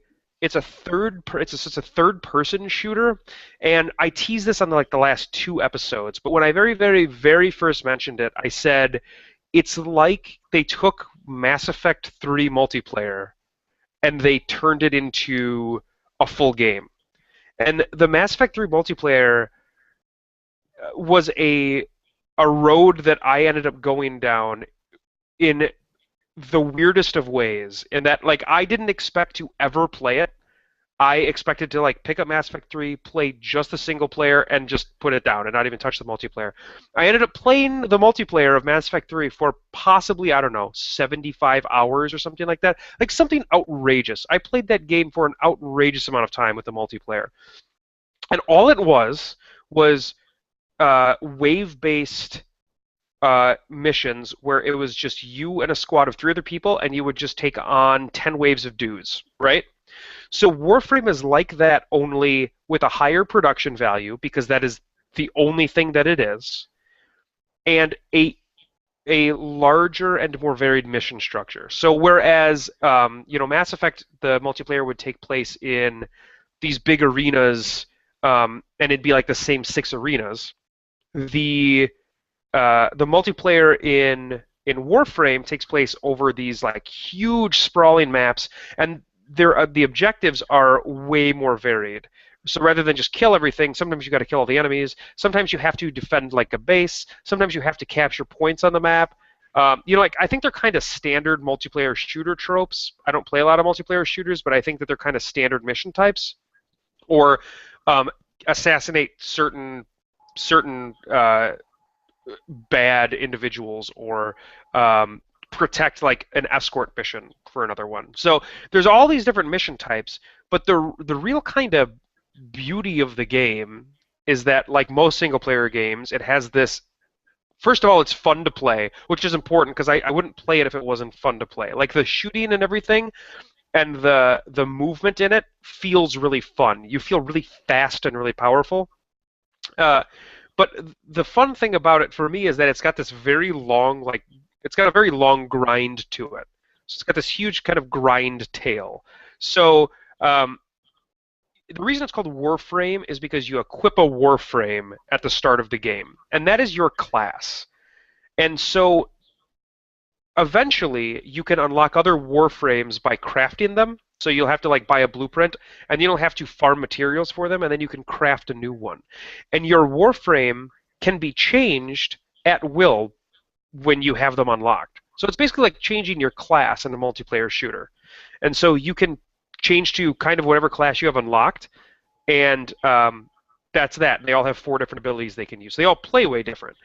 third-person shooter, and I teased this on the last 2 episodes. But when I very, very, very first mentioned it, I said it's like they took Mass Effect 3 multiplayer and they turned it into a full game. And the Mass Effect 3 multiplayer was a road that I ended up going down in the weirdest of ways, in that I didn't expect to ever play it. I expected to pick up Mass Effect 3, play just the single player, and just put it down and not even touch the multiplayer. I ended up playing the multiplayer of Mass Effect 3 for possibly, 75 hours or something like that. Something outrageous. I played that game for an outrageous amount of time with the multiplayer. And all it was wave-based missions where it was just you and a squad of 3 other people, and you would just take on 10 waves of dudes, right? So Warframe is like that, only with a higher production value, because that is the only thing that it is, and a larger and more varied mission structure. So whereas Mass Effect, the multiplayer would take place in these big arenas and it'd be like the same 6 arenas. The multiplayer in Warframe takes place over these like huge sprawling maps, and the objectives are way more varied. So rather than just kill everything, sometimes you got to kill all the enemies. Sometimes you have to defend like a base. Sometimes you have to capture points on the map. Like I think they're kind of standard multiplayer shooter tropes. I don't play a lot of multiplayer shooters, but I think that they're kind of standard mission types, or assassinate certain bad individuals, or protect like an escort mission for another one. So there's all these different mission types, but the real kind of beauty of the game is that, like most single player games, it has this. First of all, it's fun to play, which is important because I wouldn't play it if it wasn't fun to play. Like the shooting and everything, and the movement in it feels really fun. You feel really fast and really powerful. But the fun thing about it for me is that it's got this very long, it's got a very long grind to it. So it's got this huge kind of grind tail. So the reason it's called Warframe is because you equip a Warframe at the start of the game, and that is your class. And so eventually you can unlock other Warframes by crafting them. So you'll have to like buy a blueprint, and you don't have to farm materials for them, and then you can craft a new one. And your Warframe can be changed at will when you have them unlocked. So it's basically like changing your class in a multiplayer shooter. And so you can change to kind of whatever class you have unlocked, and that's that. They all have 4 different abilities they can use. They all play way different.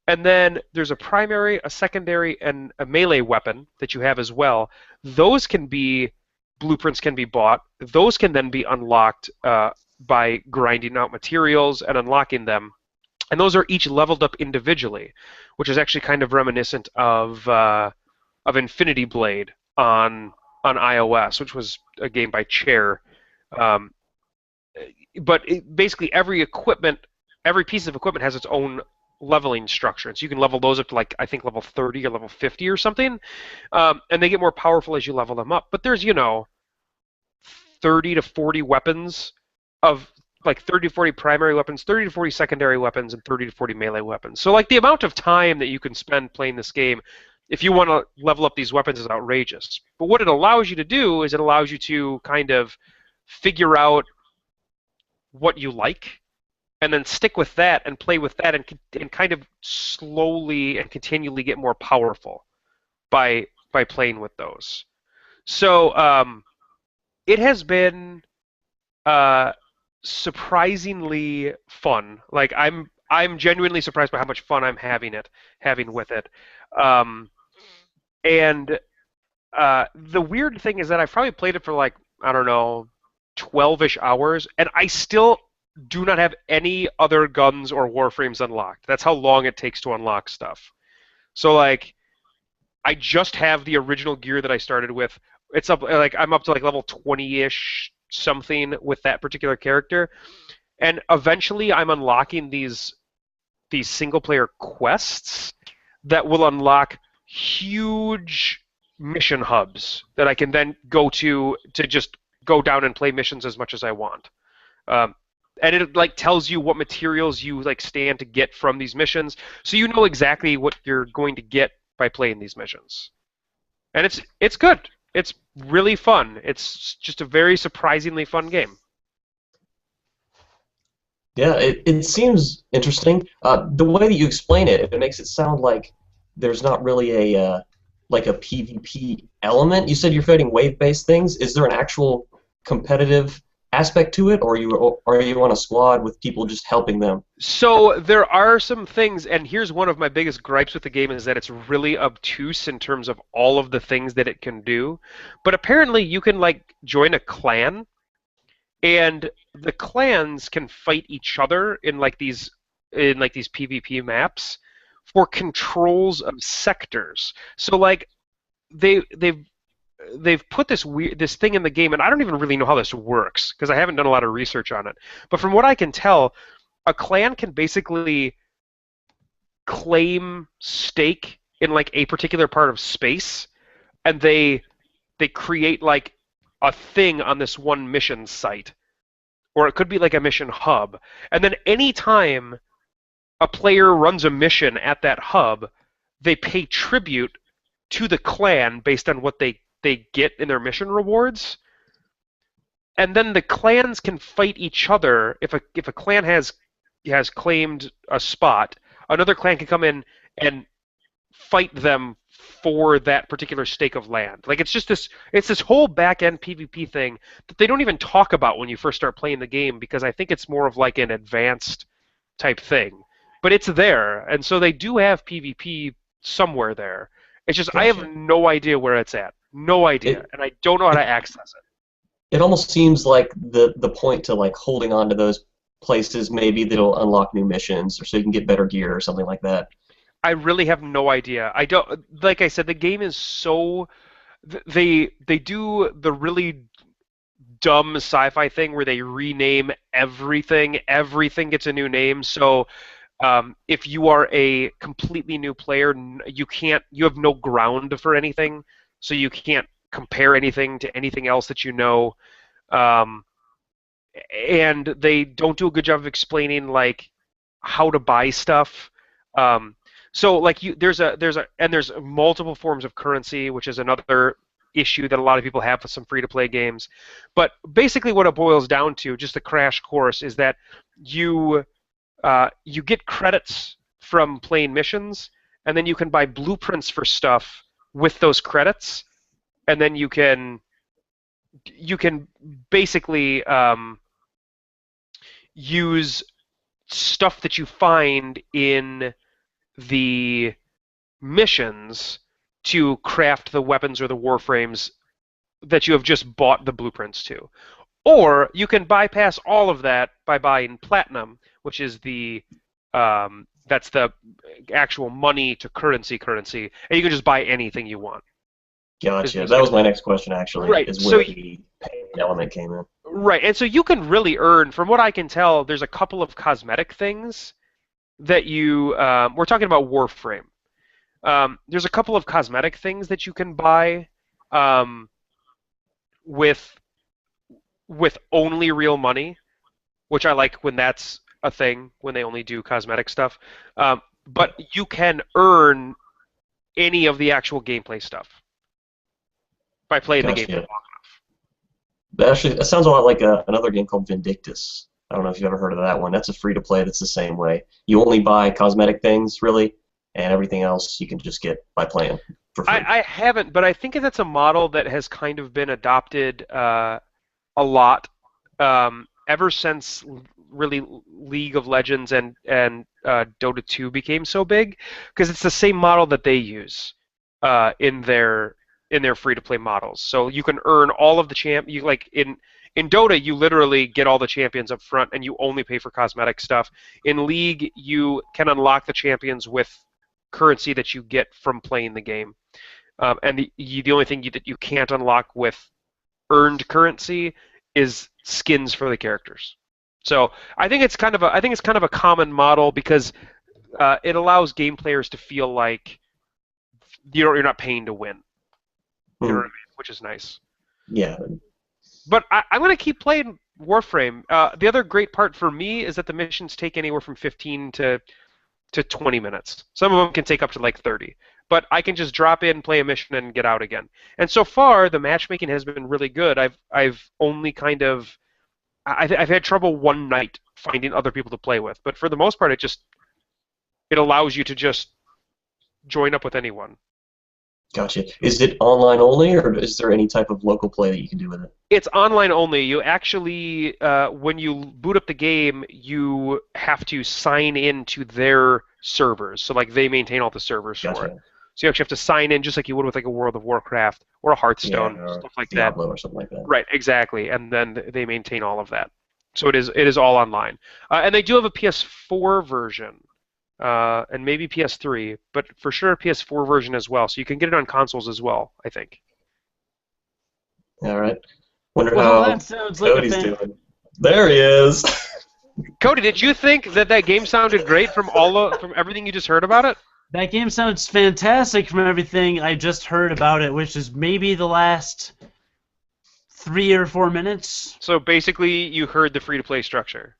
And then there's a primary, a secondary, and a melee weapon that you have as well. Those can be, blueprints can be bought. Those can then be unlocked by grinding out materials and unlocking them. And those are each leveled up individually, which is actually kind of reminiscent of Infinity Blade on iOS, which was a game by Chair. But basically every piece of equipment has its own leveling structure. And so you can level those up to, like, I think level 30 or level 50 or something. And they get more powerful as you level them up. But there's, 30 to 40 weapons of, like 30 to 40 primary weapons, 30 to 40 secondary weapons, and 30 to 40 melee weapons. So, like, the amount of time that you can spend playing this game, if you want to level up these weapons, is outrageous. But what it allows you to do is it allows you to kind of figure out what you like, and then stick with that and play with that, and kind of slowly and continually get more powerful by playing with those. So it has been surprisingly fun. Like I'm genuinely surprised by how much fun I'm having with it. And the weird thing is that I've probably played it for, like, I don't know, 12-ish hours, and I still do not have any other guns or Warframes unlocked. That's how long it takes to unlock stuff. So, like, I just have the original gear that I started with. It's up, like, I'm up to, like, level 20-ish something with that particular character, and eventually I'm unlocking these single-player quests that will unlock huge mission hubs that I can then go to just go down and play missions as much as I want. And it, like, tells you what materials you, like, stand to get from these missions, so you know exactly what you're going to get by playing these missions. And it's good. It's really fun. It's just a very surprisingly fun game. Yeah, it seems interesting. The way that you explain it, it makes it sound like there's not really a PvP element. You said you're fighting wave-based things. Is there an actual competitive aspect to it, or are you on a squad with people just helping them? So there are some things, and here's one of my biggest gripes with the game, is that it's really obtuse in terms of all of the things that it can do. But apparently you can, like, join a clan, and the clans can fight each other in these PvP maps for controls of sectors. So, like, they've put this thing in the game, and I don't even really know how this works because I haven't done a lot of research on it. But from what I can tell, a clan can basically claim stake in, like, a particular part of space, and they create, like, a thing on this one mission site or it could be like a mission hub. And then anytime a player runs a mission at that hub, they pay tribute to the clan based on what they get in their mission rewards. And then the clans can fight each other. If a clan has claimed a spot, another clan can come in and fight them for that particular stake of land. Like, it's this whole back-end PvP thing that they don't even talk about when you first start playing the game, because I think it's more of like an advanced type thing. But it's there, and so they do have PvP somewhere there. It's just, I have no idea where it's at. No idea. And I don't know how to access it. It almost seems like the point to like holding on to those places, maybe that'll unlock new missions, or so you can get better gear or something like that. I really have no idea. I don't, like I said, the game is so, they do the really dumb sci-fi thing where they rename everything. Everything gets a new name. So if you are a completely new player, you have no ground for anything, so you can't compare anything to anything else that you know. And they don't do a good job of explaining like how to buy stuff. So like there's multiple forms of currency, which is another issue that a lot of people have with some free-to-play games. But basically, what it boils down to, just a crash course, is that you get credits from playing missions, and then you can buy blueprints for stuff with those credits, and then you can basically use stuff that you find in the missions to craft the weapons or the warframes that you have just bought the blueprints to. Or you can bypass all of that by buying platinum, which is that's the actual money to currency, and you can just buy anything you want. Gotcha. That was my next question, actually. Right. Is where the paying element came in. Right, and so you can really earn, from what I can tell, there's a couple of cosmetic things that you, we're talking about Warframe. There's a couple of cosmetic things that you can buy with only real money, which I like when that's a thing, when they only do cosmetic stuff. But you can earn any of the actual gameplay stuff by playing the game for long enough. That sounds a lot like another game called Vindictus. I don't know if you've ever heard of that one. That's a free-to-play that's the same way. You only buy cosmetic things, really, and everything else you can just get by playing for free. I haven't, but I think that's a model that has kind of been adopted a lot ever since really League of Legends and Dota 2 became so big, because it's the same model that they use in their free-to-play models. So you can earn all of the in Dota, you literally get all the champions up front, and you only pay for cosmetic stuff. In League, you can unlock the champions with currency that you get from playing the game. And the only thing that you can't unlock with earned currency is skins for the characters. So I think it's kind of a common model, because it allows game players to feel like you're not paying to win. You know what I mean? Which is nice. Yeah. But I'm going to keep playing Warframe. The other great part for me is that the missions take anywhere from 15 to 20 minutes. Some of them can take up to like 30. But I can just drop in, play a mission, and get out again. And so far, the matchmaking has been really good. I've only kind of... I've had trouble one night finding other people to play with. But for the most part, it allows you to just join up with anyone. Gotcha. Is it online only, or is there any type of local play that you can do with it? It's online only. You actually, when you boot up the game, you have to sign in to their servers. So, like, they maintain all the servers for it. So you actually have to sign in just like you would with like a World of Warcraft or a Hearthstone, or stuff like Diablo that. Or something like that. Right, exactly. And then they maintain all of that. So it is all online. And they do have a PS4 version. And maybe PS3, but for sure a PS4 version as well. So you can get it on consoles as well, I think. All right. Wonder Well, how that sounds like Cody's doing. There he is. Cody, did you think that game sounded great from everything you just heard about it? That game sounds fantastic from everything I just heard about it, which is maybe the last 3 or 4 minutes. So basically, you heard the free-to-play structure.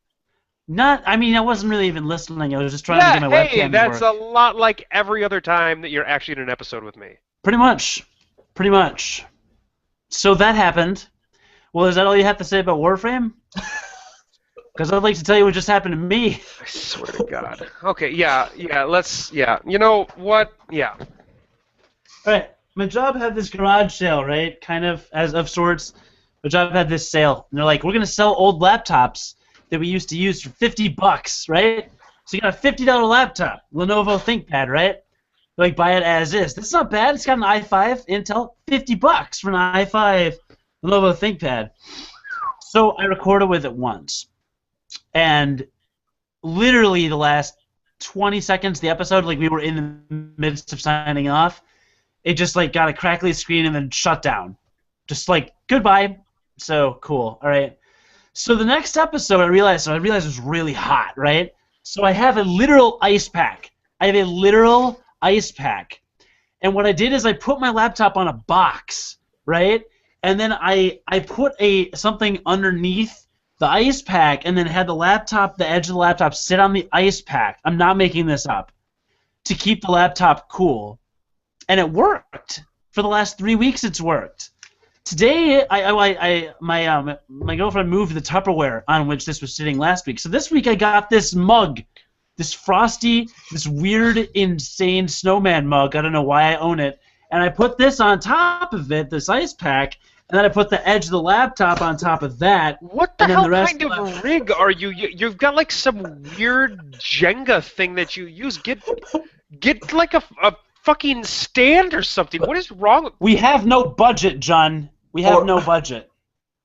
I mean, I wasn't really even listening. I was just trying to get my webcam to work. That's a lot like every other time that you're actually in an episode with me. Pretty much. So that happened. Well, is that all you have to say about Warframe? Because I'd like to tell you what just happened to me. I swear to God. Okay, yeah, you know what? Yeah. Alright, my job had this garage sale, right? Kind of, of sorts. My job had this sale. And they're like, we're going to sell old laptops that we used to use for $50, right? So you got a $50 laptop, Lenovo ThinkPad, right? Like, buy it as is. That's not bad. It's got an i5 Intel, $50 for an i5 Lenovo ThinkPad. So I recorded with it once. And literally the last 20 seconds of the episode, like we were in the midst of signing off, it just like got a crackly screen and then shut down. Just like, goodbye. So, cool. All right. So the next episode, I realized it was really hot, right? So I have a literal ice pack. And what I did is I put my laptop on a box, right? And then I put something underneath the ice pack and then had the edge of the laptop sit on the ice pack. I'm not making this up. To keep the laptop cool. And it worked. For the last 3 weeks it's worked. Today, my girlfriend moved the Tupperware on which this was sitting last week. So this week I got this mug, this frosty, this weird, insane snowman mug. I don't know why I own it. And I put this on top of it, this ice pack, and then I put the edge of the laptop on top of that. What the hell kind of rig are you? You've got like some weird Jenga thing that you use. Get like a fucking stand or something. What is wrong? We have no budget, Jon. We have no budget.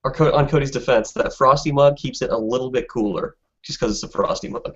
On Cody's defense, that frosty mug keeps it a little bit cooler, just because it's a frosty mug.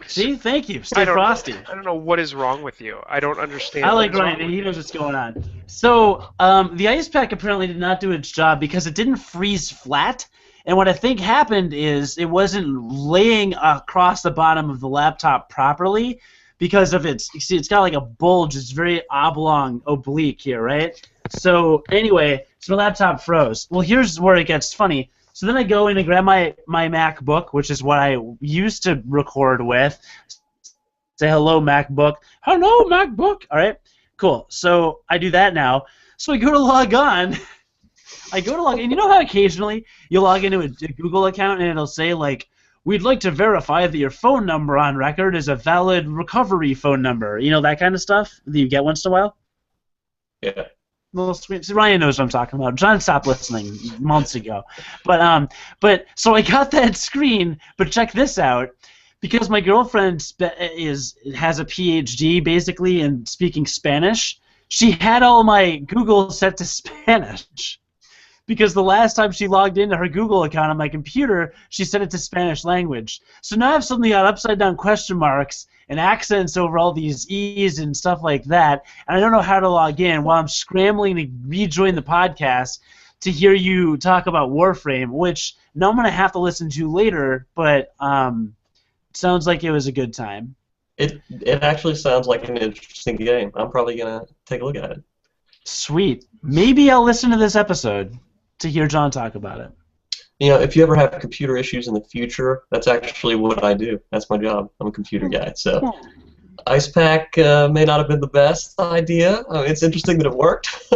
See, thank you. Stay frosty. I don't know what is wrong with you. I don't understand. I like Ryan. He knows what's going on. So the ice pack apparently did not do its job because it didn't freeze flat. And what I think happened is it wasn't laying across the bottom of the laptop properly because of its. You see, it's got like a bulge. It's very oblique here, right? So anyway, so my laptop froze. Well, here's where it gets funny. So then I go in and grab my MacBook, which is what I used to record with. Say hello, MacBook. Hello, MacBook. All right, cool. So I do that now. So I go to log on. And you know how occasionally you log into a Google account and it'll say, like, we'd like to verify that your phone number on record is a valid recovery phone number. You know, that kind of stuff that you get once in a while? Yeah. Little screen. So Ryan knows what I'm talking about. Jon stopped listening months ago, but so I got that screen. But check this out, because my girlfriend has a PhD basically in speaking Spanish. She had all my Google set to Spanish, because the last time she logged into her Google account on my computer, she set it to Spanish language. So now I've suddenly got upside down question marks and accents over all these E's and stuff like that, and I don't know how to log in while I'm scrambling to rejoin the podcast to hear you talk about Warframe, which now I'm going to have to listen to later, but sounds like it was a good time. It actually sounds like an interesting game. I'm probably going to take a look at it. Sweet. Maybe I'll listen to this episode to hear Jon talk about it. You know, if you ever have computer issues in the future, that's actually what I do. That's my job. I'm a computer guy. So, ice pack may not have been the best idea. I mean, it's interesting that it worked.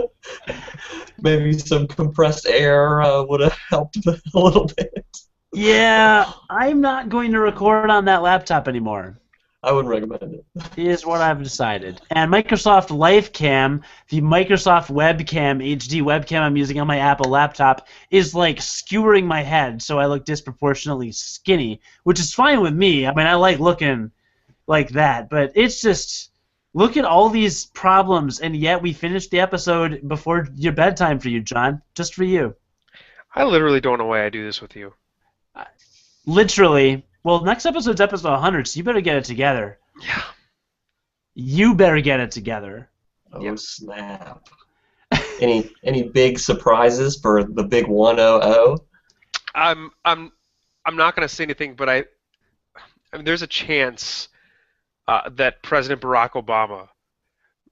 Maybe some compressed air would have helped a little bit. Yeah, I'm not going to record on that laptop anymore. I wouldn't recommend it. Is what I've decided. And Microsoft LifeCam, the Microsoft webcam, HD webcam I'm using on my Apple laptop, is like skewering my head so I look disproportionately skinny, which is fine with me. I mean, I like looking like that, but it's just, look at all these problems, and yet we finished the episode before your bedtime for you, Jon. Just for you. I literally don't know why I do this with you. Literally. Well, next episode's episode 100, so you better get it together. Yeah. You better get it together. Oh, snap. Any big surprises for the big 100? I'm not going to say anything, but I mean, there's a chance that President Barack Obama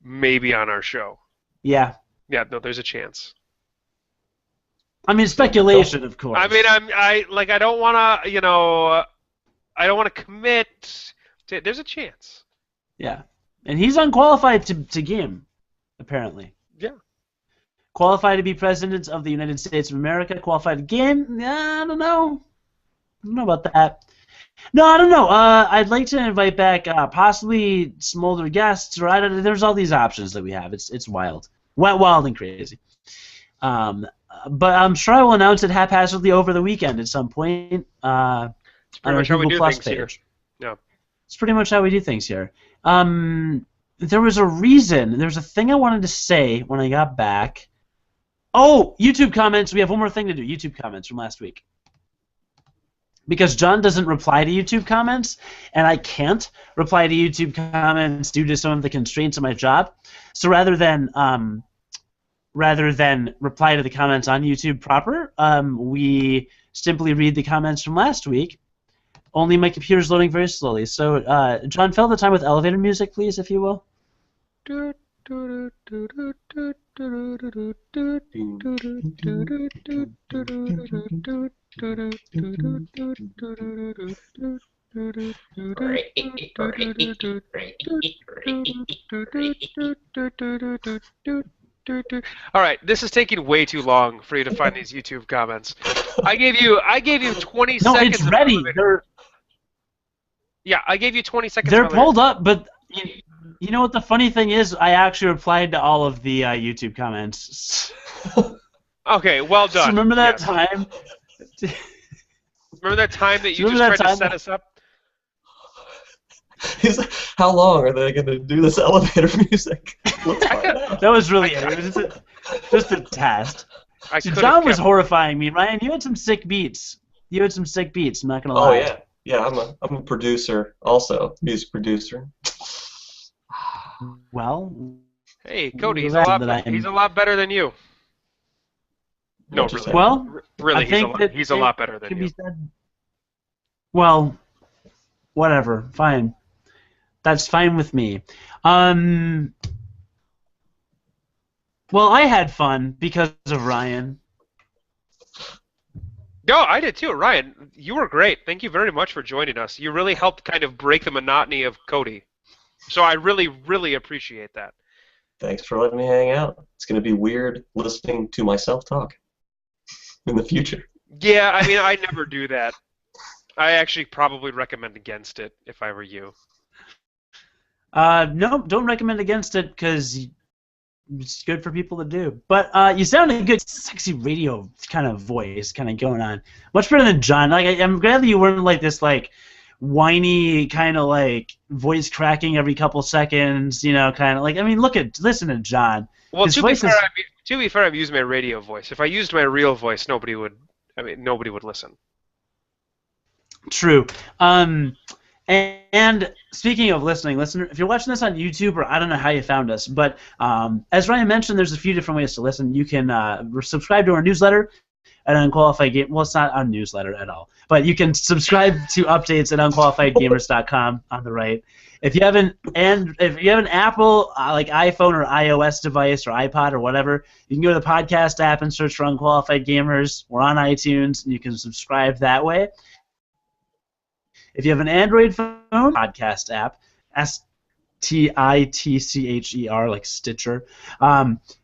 may be on our show. Yeah. Yeah, no, there's a chance. I mean, speculation, of course. I mean, I don't want to, I don't want to commit. There's a chance. Yeah, and he's unqualified to game, apparently. Yeah. Qualified to be president of the United States of America. Qualified to game? I don't know. I don't know about that. No, I don't know. I'd like to invite back possibly some older guests, or there's all these options that we have. It's wild, wild and crazy. But I'm sure I will announce it haphazardly over the weekend at some point. It's pretty much how we do things here. Yeah. It's pretty much how we do things here. There was a reason. There's a thing I wanted to say when I got back. Oh, YouTube comments. We have one more thing to do. YouTube comments from last week. Because Jon doesn't reply to YouTube comments, and I can't reply to YouTube comments due to some of the constraints of my job. So rather than reply to the comments on YouTube proper, we simply read the comments from last week. Only my computer's loading very slowly. So, Jon, fill the time with elevator music, please, if you will. All right, this is taking way too long for you to find these YouTube comments. I gave you 20 seconds. No, it's ready. Yeah, I gave you 20 seconds. They're pulled up, but you know what the funny thing is? I actually replied to all of the YouTube comments. Okay, well done. So remember that time? Remember that time that you just tried to set us up? How long are they going to do this elevator music? That was really it. It was just a test. So Jon was horrifying me. Ryan, you had some sick beats. I'm not going to lie. Oh, yeah. Yeah, I'm a producer also, music producer. Well, hey, Cody, he's a lot better than you. No, really. Well, really, he's a lot better than you. Well, whatever. Fine. That's fine with me. Well, I had fun because of Ryan. No, I did too. Ryan, you were great. Thank you very much for joining us. You really helped kind of break the monotony of Cody. So I really, really appreciate that. Thanks for letting me hang out. It's going to be weird listening to myself talk in the future. Yeah, I mean, I never do that. I actually probably recommend against it if I were you. No, don't recommend against it because it's good for people to do. But you sound a good, sexy radio kind of voice kind of going on. Much better than Jon. Like I'm glad that you weren't like this like whiny kind of like voice cracking every couple seconds. You know, kind of like I mean, listen to Jon. Well, to be fair, I'm using my radio voice. If I used my real voice, nobody would listen. True. And speaking of listening, listener, if you're watching this on YouTube, or I don't know how you found us, but as Ryan mentioned, there's a few different ways to listen. You can subscribe to our newsletter at Unqualified Game. Well, it's not a newsletter at all, but you can subscribe to updates at unqualifiedgamers.com on the right. If you have an Apple like iPhone or iOS device or iPod or whatever, you can go to the podcast app and search for Unqualified Gamers. We're on iTunes, and you can subscribe that way. If you have an Android phone, podcast app, STITCHER, like Stitcher.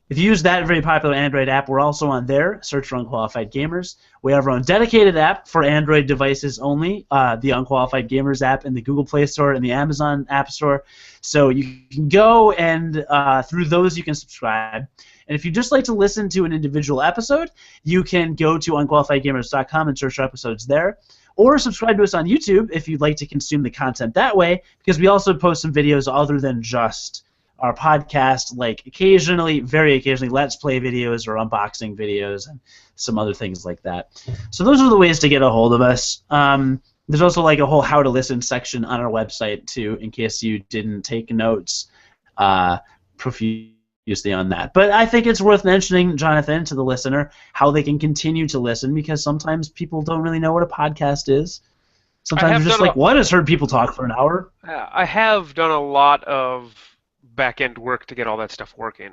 If you use that very popular Android app, we're also on there. Search for Unqualified Gamers. We have our own dedicated app for Android devices only, the Unqualified Gamers app in the Google Play Store and the Amazon App Store. So you can go and through those you can subscribe. And if you just like to listen to an individual episode, you can go to unqualifiedgamers.com and search for episodes there. Or subscribe to us on YouTube if you'd like to consume the content that way, because we also post some videos other than just our podcast, like occasionally, very occasionally, Let's Play videos or unboxing videos and some other things like that. So those are the ways to get a hold of us. There's also like a whole how to listen section on our website, too, in case you didn't take notes profusely on that. But I think it's worth mentioning, Jonathan, to the listener, how they can continue to listen, because sometimes people don't really know what a podcast is. Sometimes they're just like, what has heard people talk for an hour? I have done a lot of back-end work to get all that stuff working.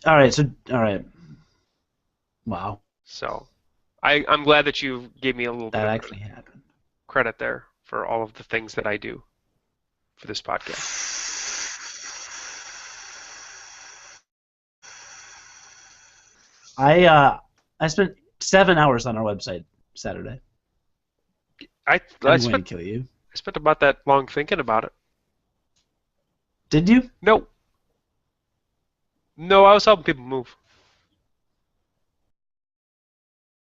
All right. Wow. So, I'm glad that you gave me a little bit That of actually happened. credit there for all of the things that I do for this podcast. I spent 7 hours on our website Saturday. I I'm going to spent kill you. I spent about that long thinking about it. Did you? No, I was helping people move.